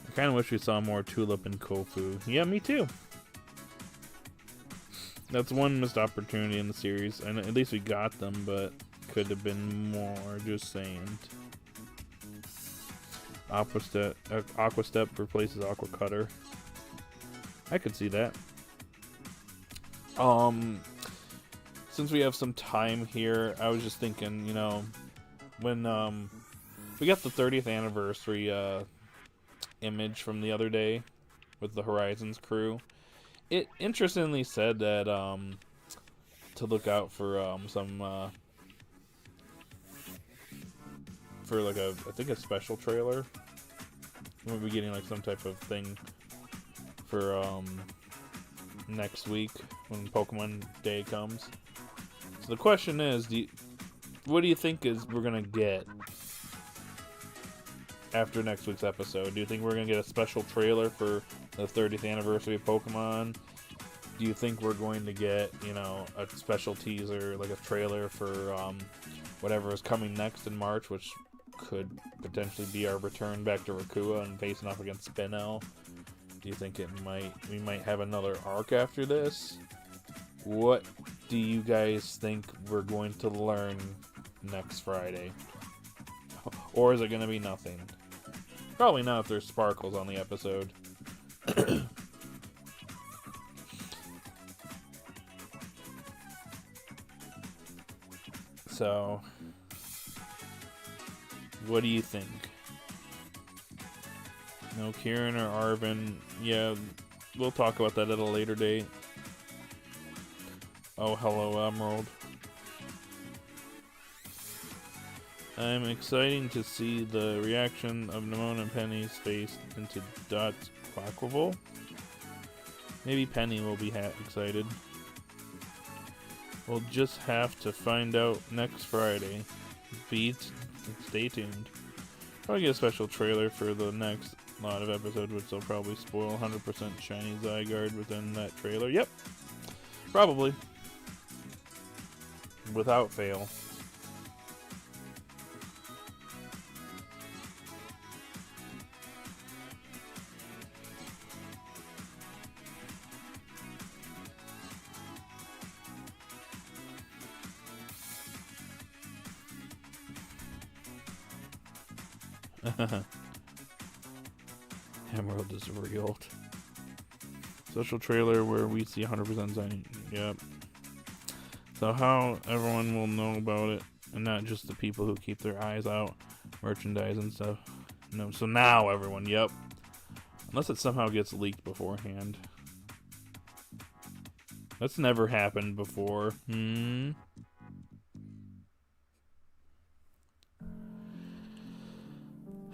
I kind of wish we saw more Tulip and Kofu. Yeah, me too. That's one missed opportunity in the series, and at least we got them, but could have been more. Just saying. Aqua Step replaces Aqua Cutter. I could see that. Since we have some time here, I was just thinking, you know, when we got the 30th anniversary image from the other day with the Horizons crew, it interestingly said that to look out for some for like I think a special trailer. We'll be getting like some type of thing for next week when Pokemon Day comes. So the question is, what do you think we're gonna get after next week's episode? Do you think we're gonna get a special trailer for the 30th anniversary of Pokemon? Do you think we're going to get, you know, a special teaser, like a trailer for whatever is coming next in March, which could potentially be our return back to Rakua and facing off against Spinel? Do you think we might have another arc after this? What do you guys think we're going to learn next Friday? Or is it going to be nothing? Probably not if there's sparkles on the episode. So, what do you think? No Kieran or Arvin. Yeah, we'll talk about that at a later date. Oh, hello, Emerald. I'm excited to see the reaction of Nimona and Penny's face into Dot's Quaquaval. Maybe Penny will be excited. We'll just have to find out next Friday. Stay tuned. Probably get a special trailer for the next lot of episodes, which will probably spoil 100% shiny Zygarde within that trailer. Yep. Probably. Without fail. Emerald is real. Special trailer where we see 100% Zygarde. Yep. So how everyone will know about it, and not just the people who keep their eyes out, merchandise and stuff. No, so now everyone, yep. Unless it somehow gets leaked beforehand. That's never happened before.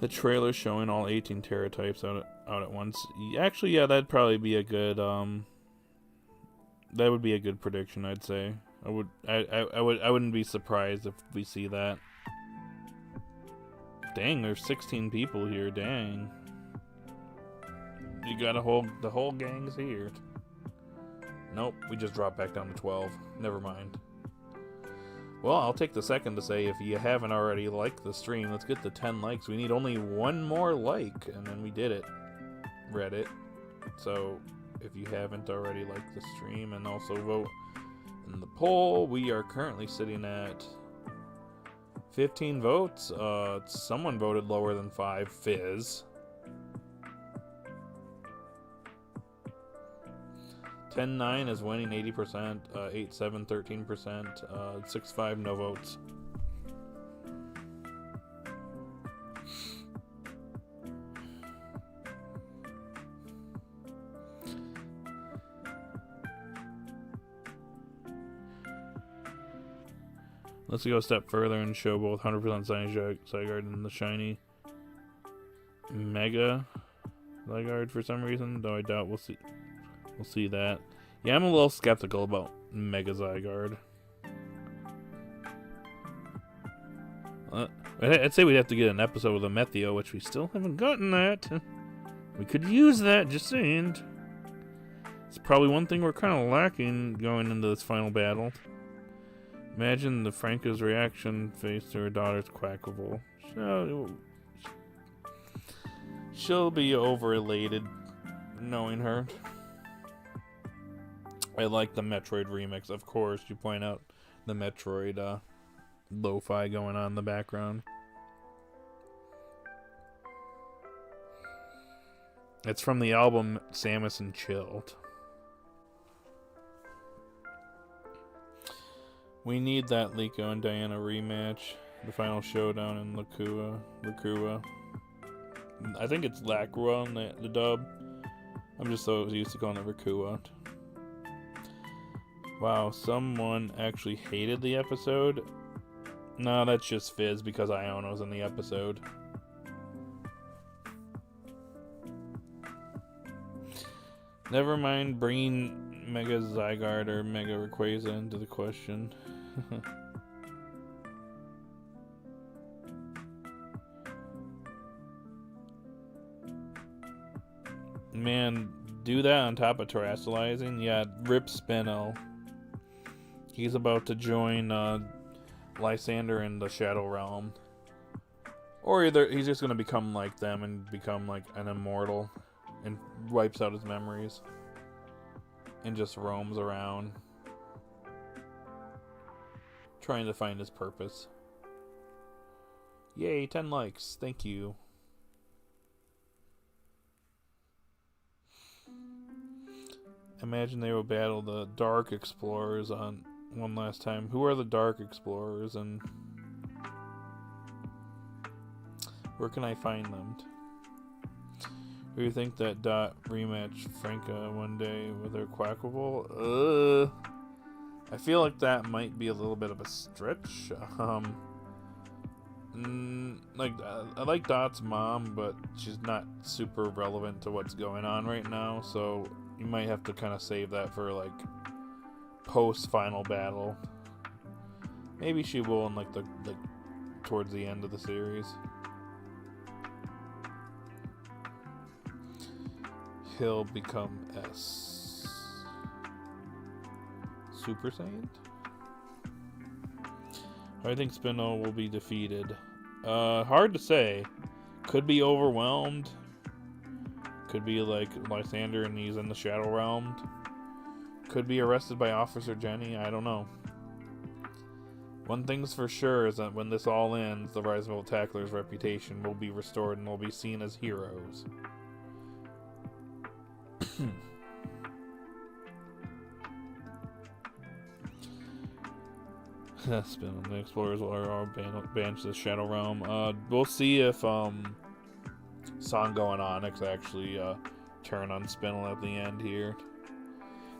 The trailer showing all 18 Terratypes out at once. Actually, yeah, that'd probably be a good that would be a good prediction, I'd say. I wouldn't be surprised if we see that. Dang, there's 16 people here. Dang. You got the whole gang's here. Nope, we just dropped back down to 12. Never mind. Well, I'll take the second to say, if you haven't already liked the stream, let's get to 10 likes. We need only one more like, and then we did it. Reddit. So, if you haven't already liked the stream and also vote in the poll, we are currently sitting at 15 votes. Someone voted lower than 5. Fizz. 10-9 is winning 80%, 8-7, 13%, 6-5, no votes. Let's go a step further and show both 100% Zygarde and the shiny Mega Zygarde for some reason, though I doubt we'll see that. Yeah, I'm a little skeptical about Mega Zygarde. I'd say we'd have to get an episode with a Metheo, which we still haven't gotten that. We could use that, just saying. It's probably one thing we're kind of lacking going into this final battle. Imagine the Franca's reaction face to her daughter's Quaquaval. She'll be over-elated knowing her. I like the Metroid remix, of course. You point out the Metroid lo-fi going on in the background. It's from the album Samus and Chilled. We need that Liko and Diana rematch. The final showdown in Lacua. I think it's Lacua in the dub. I'm just so used to calling it Racua. Wow, someone actually hated the episode. No, that's just Fizz because Iono's in the episode. Never mind bringing Mega Zygarde or Mega Rayquaza into the question. Man, do that on top of terrestrializing? Yeah, rip Spinel. He's about to join Lysander in the Shadow Realm. Or either he's just going to become like them and become like an immortal and wipes out his memories and just roams around trying to find his purpose. Yay, 10 likes. Thank you. Imagine they will battle the Dark Explorers on one last time. Who are the Dark Explorers and where can I find them? Do you think that Dot rematch Franca one day with her Quaquaval? I feel like that might be a little bit of a stretch. I like Dot's mom, but she's not super relevant to what's going on right now, so you might have to kind of save that for like post-final battle. Maybe she will in like towards the end of the series. He'll become S. Super Saiyan? I think Spino will be defeated. Hard to say. Could be overwhelmed. Could be like Lysander and he's in the Shadow Realm. Could be arrested by Officer Jenny. I don't know. One thing's for sure is that when this all ends, the Riseville Tackler's reputation will be restored and will be seen as heroes. Spin the Explorers are banished to the Shadow Realm. We'll see if Sango and Onyx actually turn on Spinel at the end here.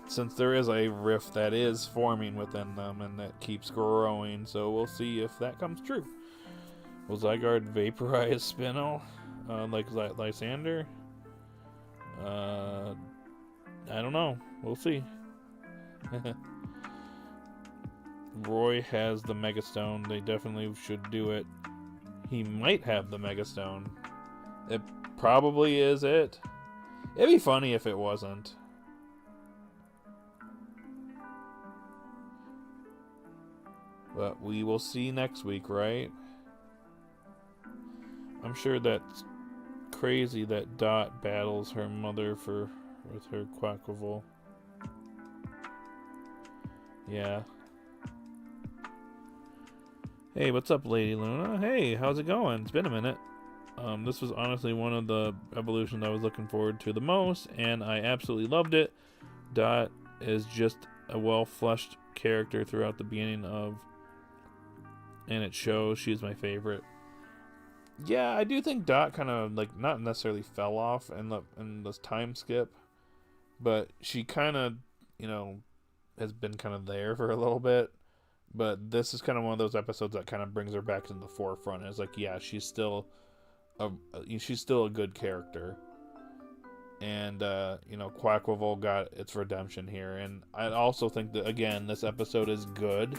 Since there is a rift that is forming within them and that keeps growing, so we'll see if that comes true. Will Zygarde vaporize Spinel like Lysander? I don't know. We'll see. Roy has the Mega Stone. They definitely should do it. He might have the Mega Stone. It probably is it. It'd be funny if it wasn't. But we will see next week, right? I'm sure that's crazy that Dot battles her mother with her Quaquaval. Yeah. Hey, what's up, Lady Luna? Hey, how's it going? It's been a minute. This was honestly one of the evolutions I was looking forward to the most, and I absolutely loved it. Dot is just a well-fleshed character throughout the beginning of, and it shows. She's my favorite. Yeah, I do think Dot kind of, like, not necessarily fell off in this time skip, but she kind of, you know, has been kind of there for a little bit. But this is kind of one of those episodes that kind of brings her back to the forefront. It's like, yeah, she's still a good character. And, you know, Quaquaval got its redemption here. And I also think that, again, this episode is good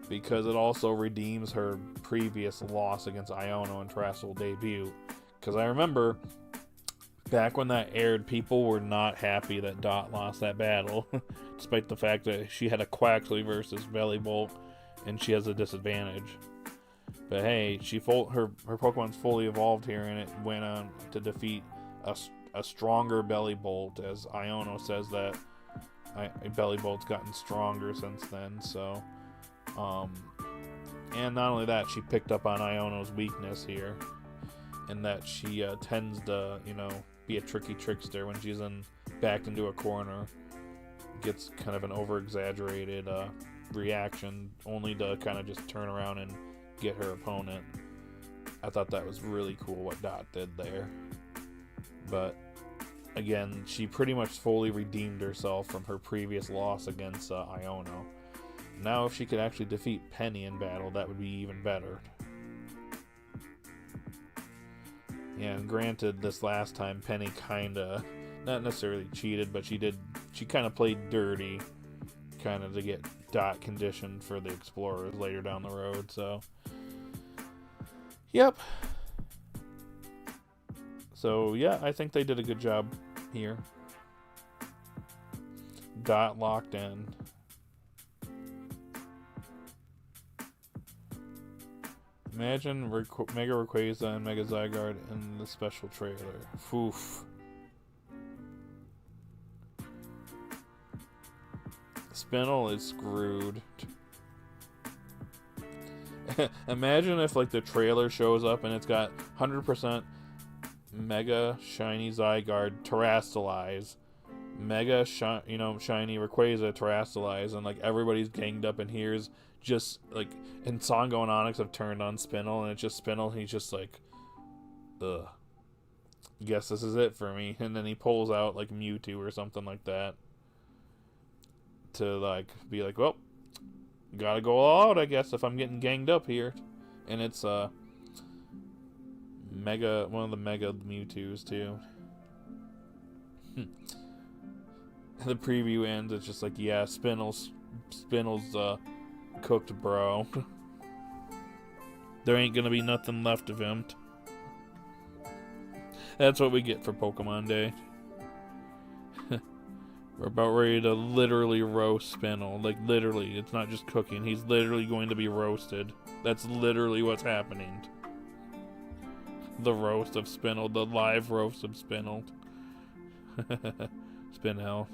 because it also redeems her previous loss against Iono in Terrestrial debut. Because I remember back when that aired, people were not happy that Dot lost that battle, despite the fact that she had a Quaxley versus Bellybolt, and she has a disadvantage. But hey, her Pokemon's fully evolved here, and it went on to defeat a stronger Bellybolt, as Iono says that Bellybolt's gotten stronger since then. So, and not only that, she picked up on Iono's weakness here, and that she tends to, you know, be a tricky trickster when she's backed into a corner. Gets kind of an over-exaggerated reaction, only to kind of just turn around and get her opponent. I thought that was really cool what Dot did there. But again, she pretty much fully redeemed herself from her previous loss against Iono. Now if she could actually defeat Penny in battle, that would be even better. Yeah, and granted, this last time Penny kinda, not necessarily cheated, but she kinda played dirty, kinda to get Dot conditioned for the Explorers later down the road, so. Yep. So, yeah, I think they did a good job here. Dot locked in. Imagine Mega Rayquaza and Mega Zygarde in the special trailer. Oof. Spinel is screwed. Imagine if, like, the trailer shows up and it's got 100% Mega Shiny Zygarde Terrastalize, Mega Shiny Rayquaza Terrastalize, and, like, everybody's ganged up and here's just, like, and Songo and Onyx have turned on Spinel, and it's just Spinel, and he's just like, ugh, guess this is it for me. And then he pulls out, like, Mewtwo or something like that to, like, be like, well, gotta go all out, I guess, if I'm getting ganged up here. And it's one of the Mega Mewtwo's too. The preview ends, it's just like, yeah, Spinel's cooked, bro. There ain't gonna be nothing left of him. That's what we get for Pokemon Day. We're about ready to literally roast Spinel. Like, literally. It's not just cooking. He's literally going to be roasted. That's literally what's happening. The roast of Spinel. The live roast of Spinel. Spinel.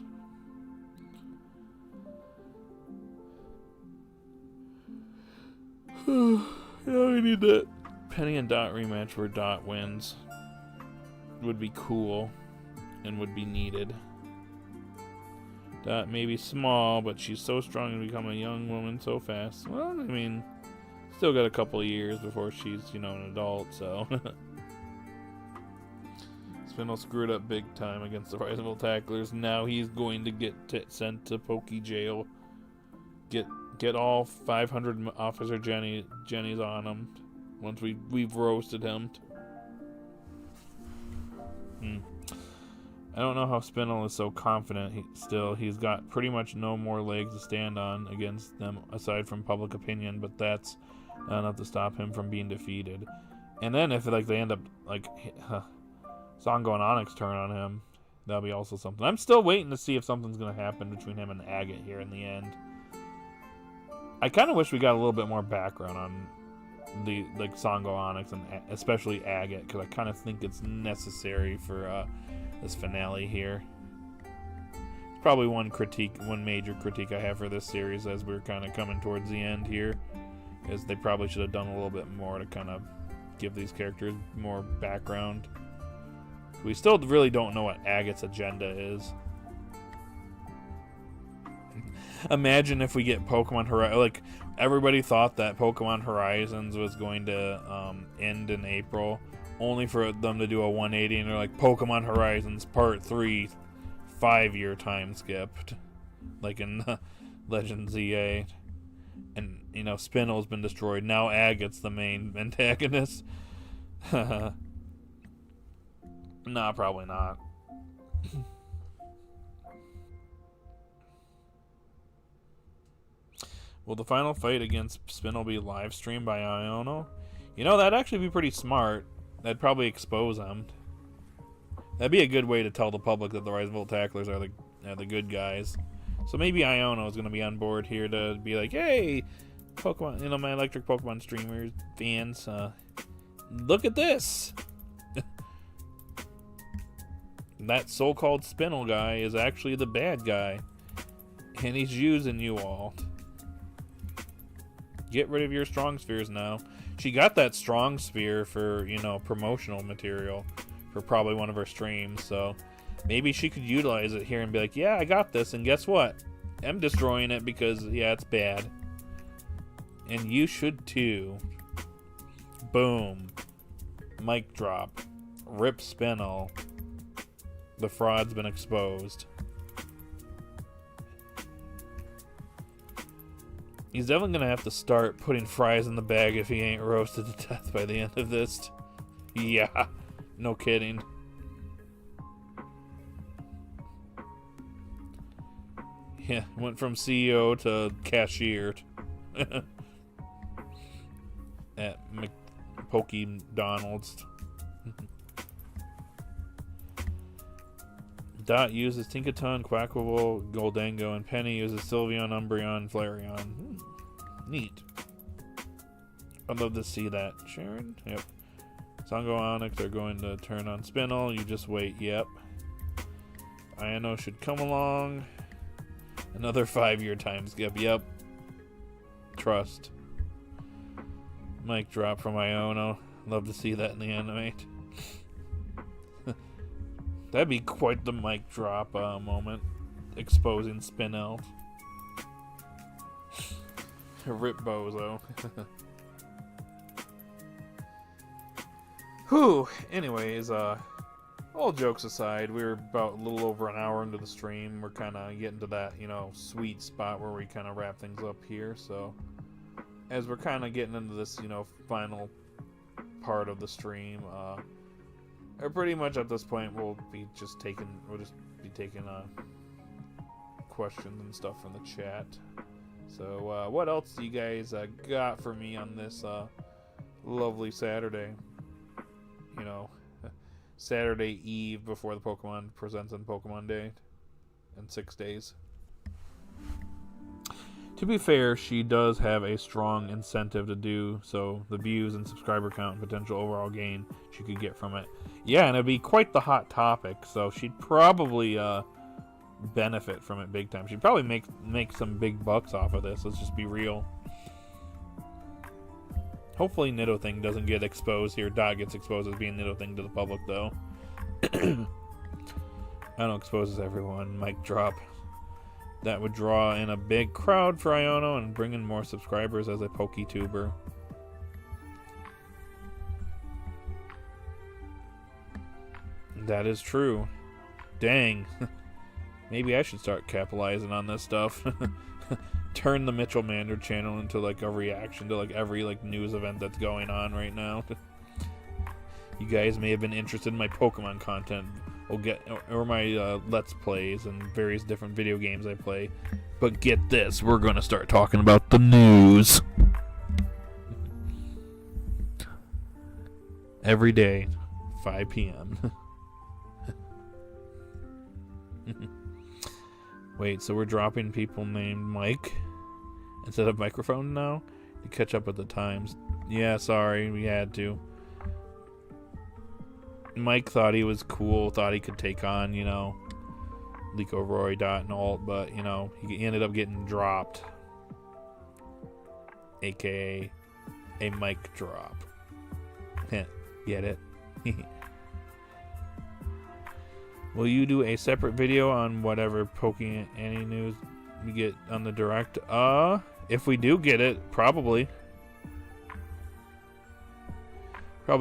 Yeah, we need that Penny and Dot rematch where Dot wins. Would be cool and would be needed. Dot may be small, but she's so strong to become a young woman so fast. Well, I mean, still got a couple of years before she's, you know, an adult, so. Spinel screwed up big time against the rival tacklers. Now he's going to get sent to Poke Jail. Get all 500 Officer Jennies on him once we've roasted him. I don't know how Spinel is so confident. He's got pretty much no more legs to stand on against them aside from public opinion, but that's not enough to stop him from being defeated. And then if, like, they end up, like, Songo and Onyx turn on him, that'll be also something. I'm still waiting to see if something's going to happen between him and Agate here in the end. I kind of wish we got a little bit more background on the, like, Songo, Onyx, and especially Agate, because I kind of think it's necessary for this finale here. It's probably one major critique I have for this series as we're kind of coming towards the end here, is they probably should have done a little bit more to kind of give these characters more background. We still really don't know what Agate's agenda is. Imagine if we get Pokemon Horizons. Like, everybody thought that Pokemon Horizons was going to end in April, only for them to do a 180, and they're like, Pokemon Horizons Part 3, 5-year time skipped. Like in Legend ZA. And, you know, Spinel's been destroyed. Now Agate's the main antagonist. Nah, probably not. Will the final fight against Spinel be live streamed by Iono? You know, that'd actually be pretty smart. That'd probably expose them. That'd be a good way to tell the public that the Rise Volt Tacklers are the good guys. So maybe Iono is going to be on board here to be like, hey, Pokemon, you know, my electric Pokemon streamers, fans, look at this. That so-called Spinel guy is actually the bad guy. And he's using you all. Get rid of your strong spheres now. She got that strong sphere for, you know, promotional material for probably one of her streams, so maybe she could utilize it here and be like, yeah, I got this, and guess what? I'm destroying it because, yeah, it's bad. And you should too. Boom. Mic drop. Rip Spinel. The fraud's been exposed. He's definitely gonna have to start putting fries in the bag if he ain't roasted to death by the end of this. Yeah, no kidding. Yeah, went from CEO to cashier at Pokedonald's. Dot uses Tinkaton, Quaquaval, Goldango, and Penny uses Sylveon, Umbreon, Flareon. Neat. I'd love to see that. Sharon? Yep. Songo Onyx are going to turn on Spinel. You just wait. Yep. Iono should come along. Another 5-year time skip. Yep. Trust. Mic drop from Iono. Love to see that in the animate. That'd be quite the mic drop moment. Exposing Spinel. Rip Bozo. Whew. Anyways, all jokes aside, we're about a little over an hour into the stream. We're kind of getting to that, you know, sweet spot where we kind of wrap things up here. So, as we're kind of getting into this, you know, final part of the stream, or pretty much at this point, we'll just be taking questions and stuff from the chat. So, what else do you guys got for me on this lovely Saturday? You know, Saturday Eve before the Pokemon presents on Pokemon Day in 6 days. To be fair, she does have a strong incentive to do so. The views and subscriber count and potential overall gain she could get from it. Yeah, and it'd be quite the hot topic, so she'd probably benefit from it big time. She'd probably make some big bucks off of this. Let's just be real. Hopefully Nidothing doesn't get exposed here. Dot gets exposed as being Nidothing to the public, though. I don't exposes everyone. Mic drop. That would draw in a big crowd for Iono and bring in more subscribers as a PokeTuber. That is true. Dang. Maybe I should start capitalizing on this stuff. Turn the Mitchell Mander channel into like a reaction to like every like news event that's going on right now. You guys may have been interested in my Pokemon content. Or my Let's Plays and various different video games I play. But get this, we're going to start talking about the news. Every day, 5 p.m. Wait, so we're dropping people named Mike instead of microphone now? To catch up with the times. Yeah, sorry, we had to. Mike thought he was cool, thought he could take on, you know, Lico Roy, Dot, and Alt, but, you know, he ended up getting dropped. AKA a mic drop. Get it? Will you do a separate video on whatever Pokemon any news we get on the direct? If we do get it, probably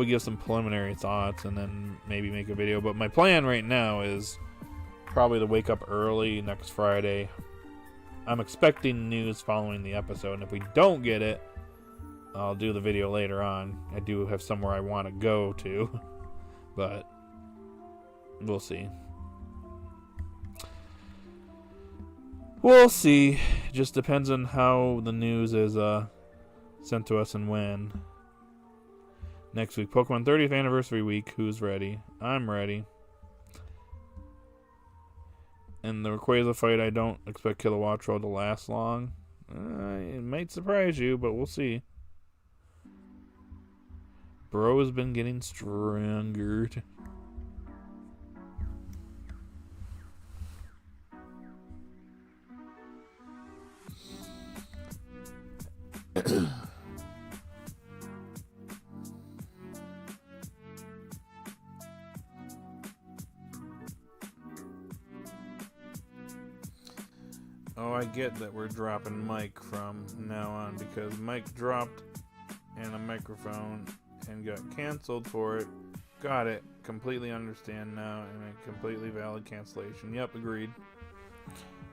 give some preliminary thoughts and then maybe make a video. But my plan right now is probably to wake up early next Friday. I'm expecting news following the episode, and if we don't get it, I'll do the video later on. I do have somewhere I want to go to, but we'll see. We'll see. It just depends on how the news is sent to us and when. Next week, Pokemon 30th Anniversary Week. Who's ready? I'm ready. And the Rayquaza fight, I don't expect Quaxwell to last long. It might surprise you, but we'll see. Bro's been getting stronger. Oh, I get that we're dropping Mike from now on because Mike dropped and a microphone and got canceled for it. Got it. Completely understand now, and a completely valid cancellation. Yep, agreed.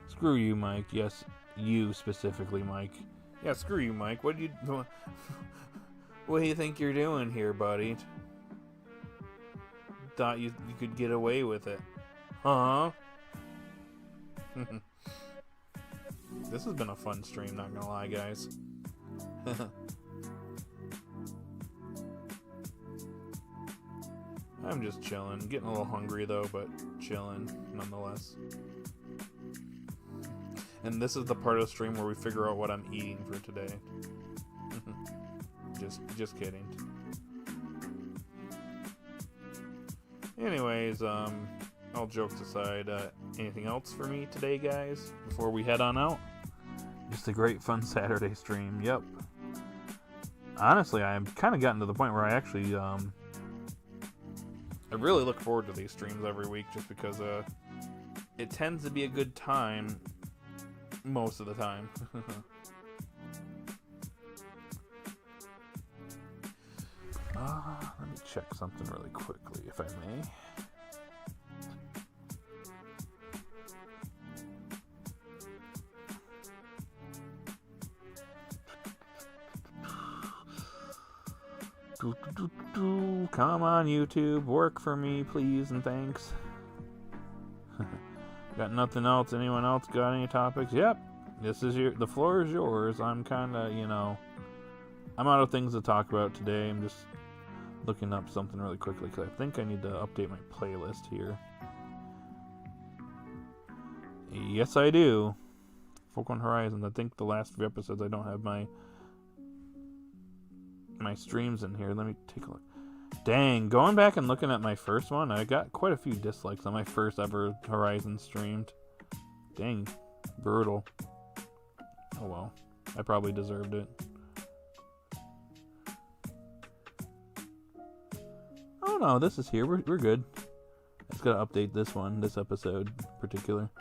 Screw you, Mike. Yes, you specifically, Mike. Yeah, screw you, Mike. What do you think you're doing here, buddy? Thought you could get away with it. Huh? This has been a fun stream, not gonna lie, guys. I'm just chilling. Getting a little hungry, though, but chilling, nonetheless. And this is the part of the stream where we figure out what I'm eating for today. Just kidding. Anyways, all jokes aside, anything else for me today, guys, before we head on out? Just a great fun Saturday stream. Yep. Honestly, I've kind of gotten to the point where I actually, I really look forward to these streams every week just because it tends to be a good time most of the time. Let me check something really quickly, if I may. Come on, YouTube, work for me, please, and thanks. Got nothing else? Anyone else got any topics? Yep, the floor is yours. I'm kind of, I'm out of things to talk about today. I'm just looking up something really quickly because I think I need to update my playlist here. Yes, I do. Pokemon Horizons. I think the last few episodes I don't have my streams in here. Let me take a look. Dang, going back and looking at my first one, I got quite a few dislikes on my first ever Horizon streamed. Dang, brutal. Oh well, I probably deserved it. Oh no, this is here. We're good. I just gotta update this episode in particular.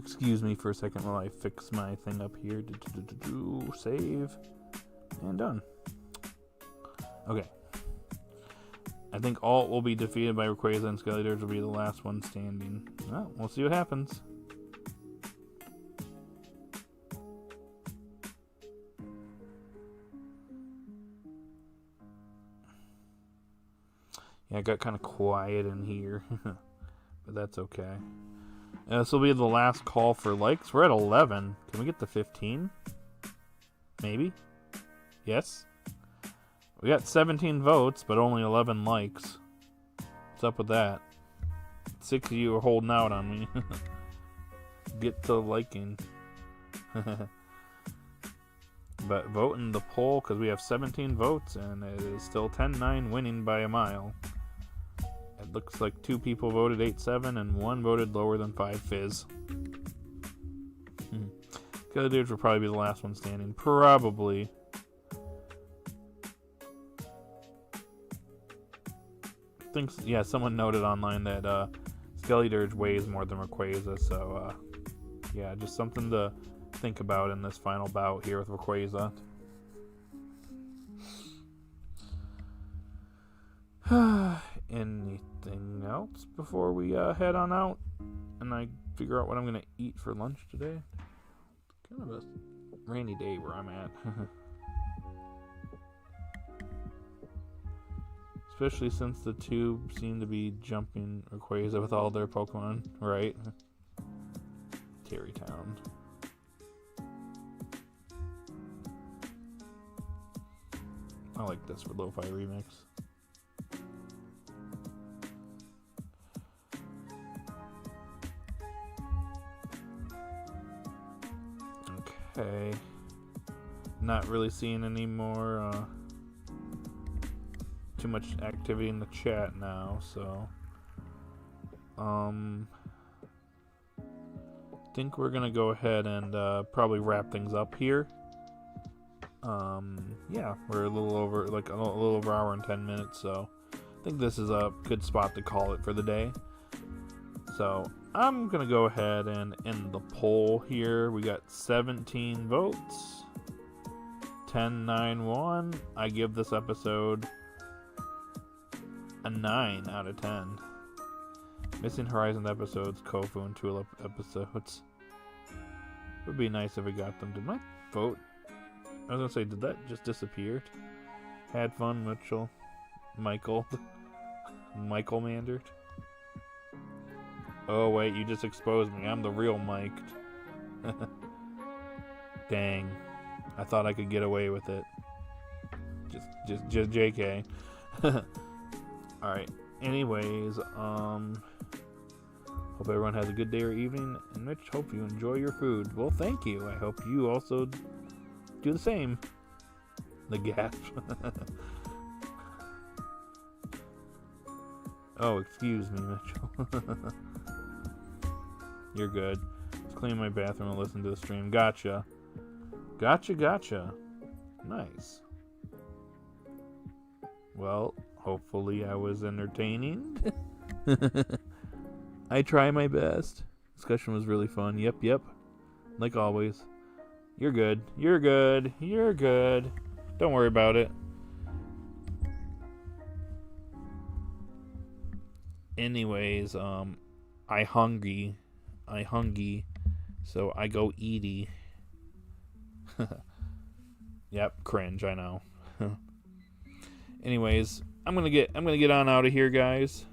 Excuse me for a second while I fix my thing up here. Save. And done. Okay. I think Alt will be defeated by Rayquaza and Skeletors will be the last one standing. Well, we'll see what happens. Yeah, I got kind of quiet in here. But that's okay. This will be the last call for likes. We're at 11. Can we get to 15? Maybe? Yes? We got 17 votes, but only 11 likes. What's up with that? 6 of you are holding out on me. Get to liking. But vote in the poll, because we have 17 votes, and it is still 10-9 winning by a mile. It looks like 2 people voted 8-7 and 1 voted lower than 5 fizz. The other dudes will probably be the last one standing. Probably. think, yeah, someone noted online that Skeledirge weighs more than Rayquaza, so yeah, just something to think about in this final bout here with Rayquaza. Anything else before we head on out and I figure out what I'm gonna eat for lunch today? Kind of a rainy day where I'm at. Especially since the two seem to be jumping Rayquaza with all their Pokemon, right? Terrytown. I like this for Lo-Fi Remix. Okay. Not really seeing any more too much activity in the chat now, so think we're gonna go ahead and probably wrap things up here. Yeah, we're a little over an hour and 10 minutes, so I think this is a good spot to call it for the day. So I'm gonna go ahead and end the poll here. We got 17 votes, 10-9-1. I give this episode a 9 out of 10. Missing Horizon episodes, Kofu and Tulip episodes. Would be nice if we got them. Did my vote? I was gonna say, did that just disappear? Had fun, Mitchell. Michael Mandered. Oh wait, you just exposed me. I'm the real Mike. Dang. I thought I could get away with it. Just JK. Alright. Anyways, hope everyone has a good day or evening, and Mitch, hope you enjoy your food. Well, thank you. I hope you also do the same. The gasp. Oh, excuse me, Mitchell. You're good. Let's clean my bathroom and listen to the stream. Gotcha. Nice. Well, hopefully I was entertaining. I try my best. Discussion was really fun. Yep. Like always. You're good. Don't worry about it. Anyways, I hungry, so I go eaty. Yep, cringe, I know. Anyways, I'm gonna get on out of here, guys.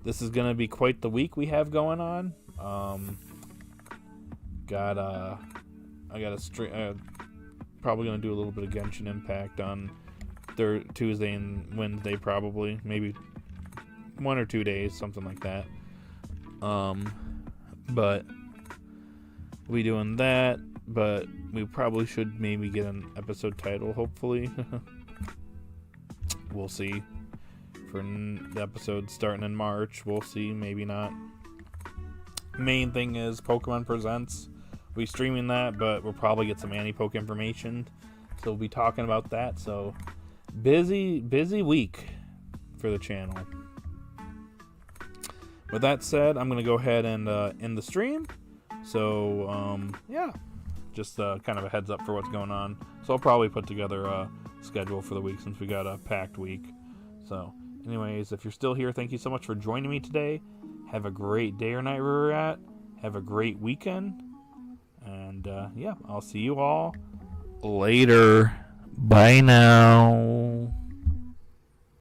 This is gonna be quite the week we have going on. I got a stream. Probably gonna do a little bit of Genshin Impact on Tuesday and Wednesday, probably, maybe 1 or 2 days, something like that. But we'll be doing that. But we probably should maybe get an episode title, hopefully. We'll see. For the episode starting in March, we'll see, maybe not. Main thing is Pokemon Presents. We'll be streaming that, but we'll probably get some Anti-Poke information. So we'll be talking about that. So busy week for the channel. With that said, I'm going to go ahead and end the stream. So, yeah. Just kind of a heads up for what's going on. So I'll probably put together a schedule for the week since we got a packed week. So, anyways, if you're still here, thank you so much for joining me today. Have a great day or night where we're at. Have a great weekend. And, yeah, I'll see you all later. Bye now.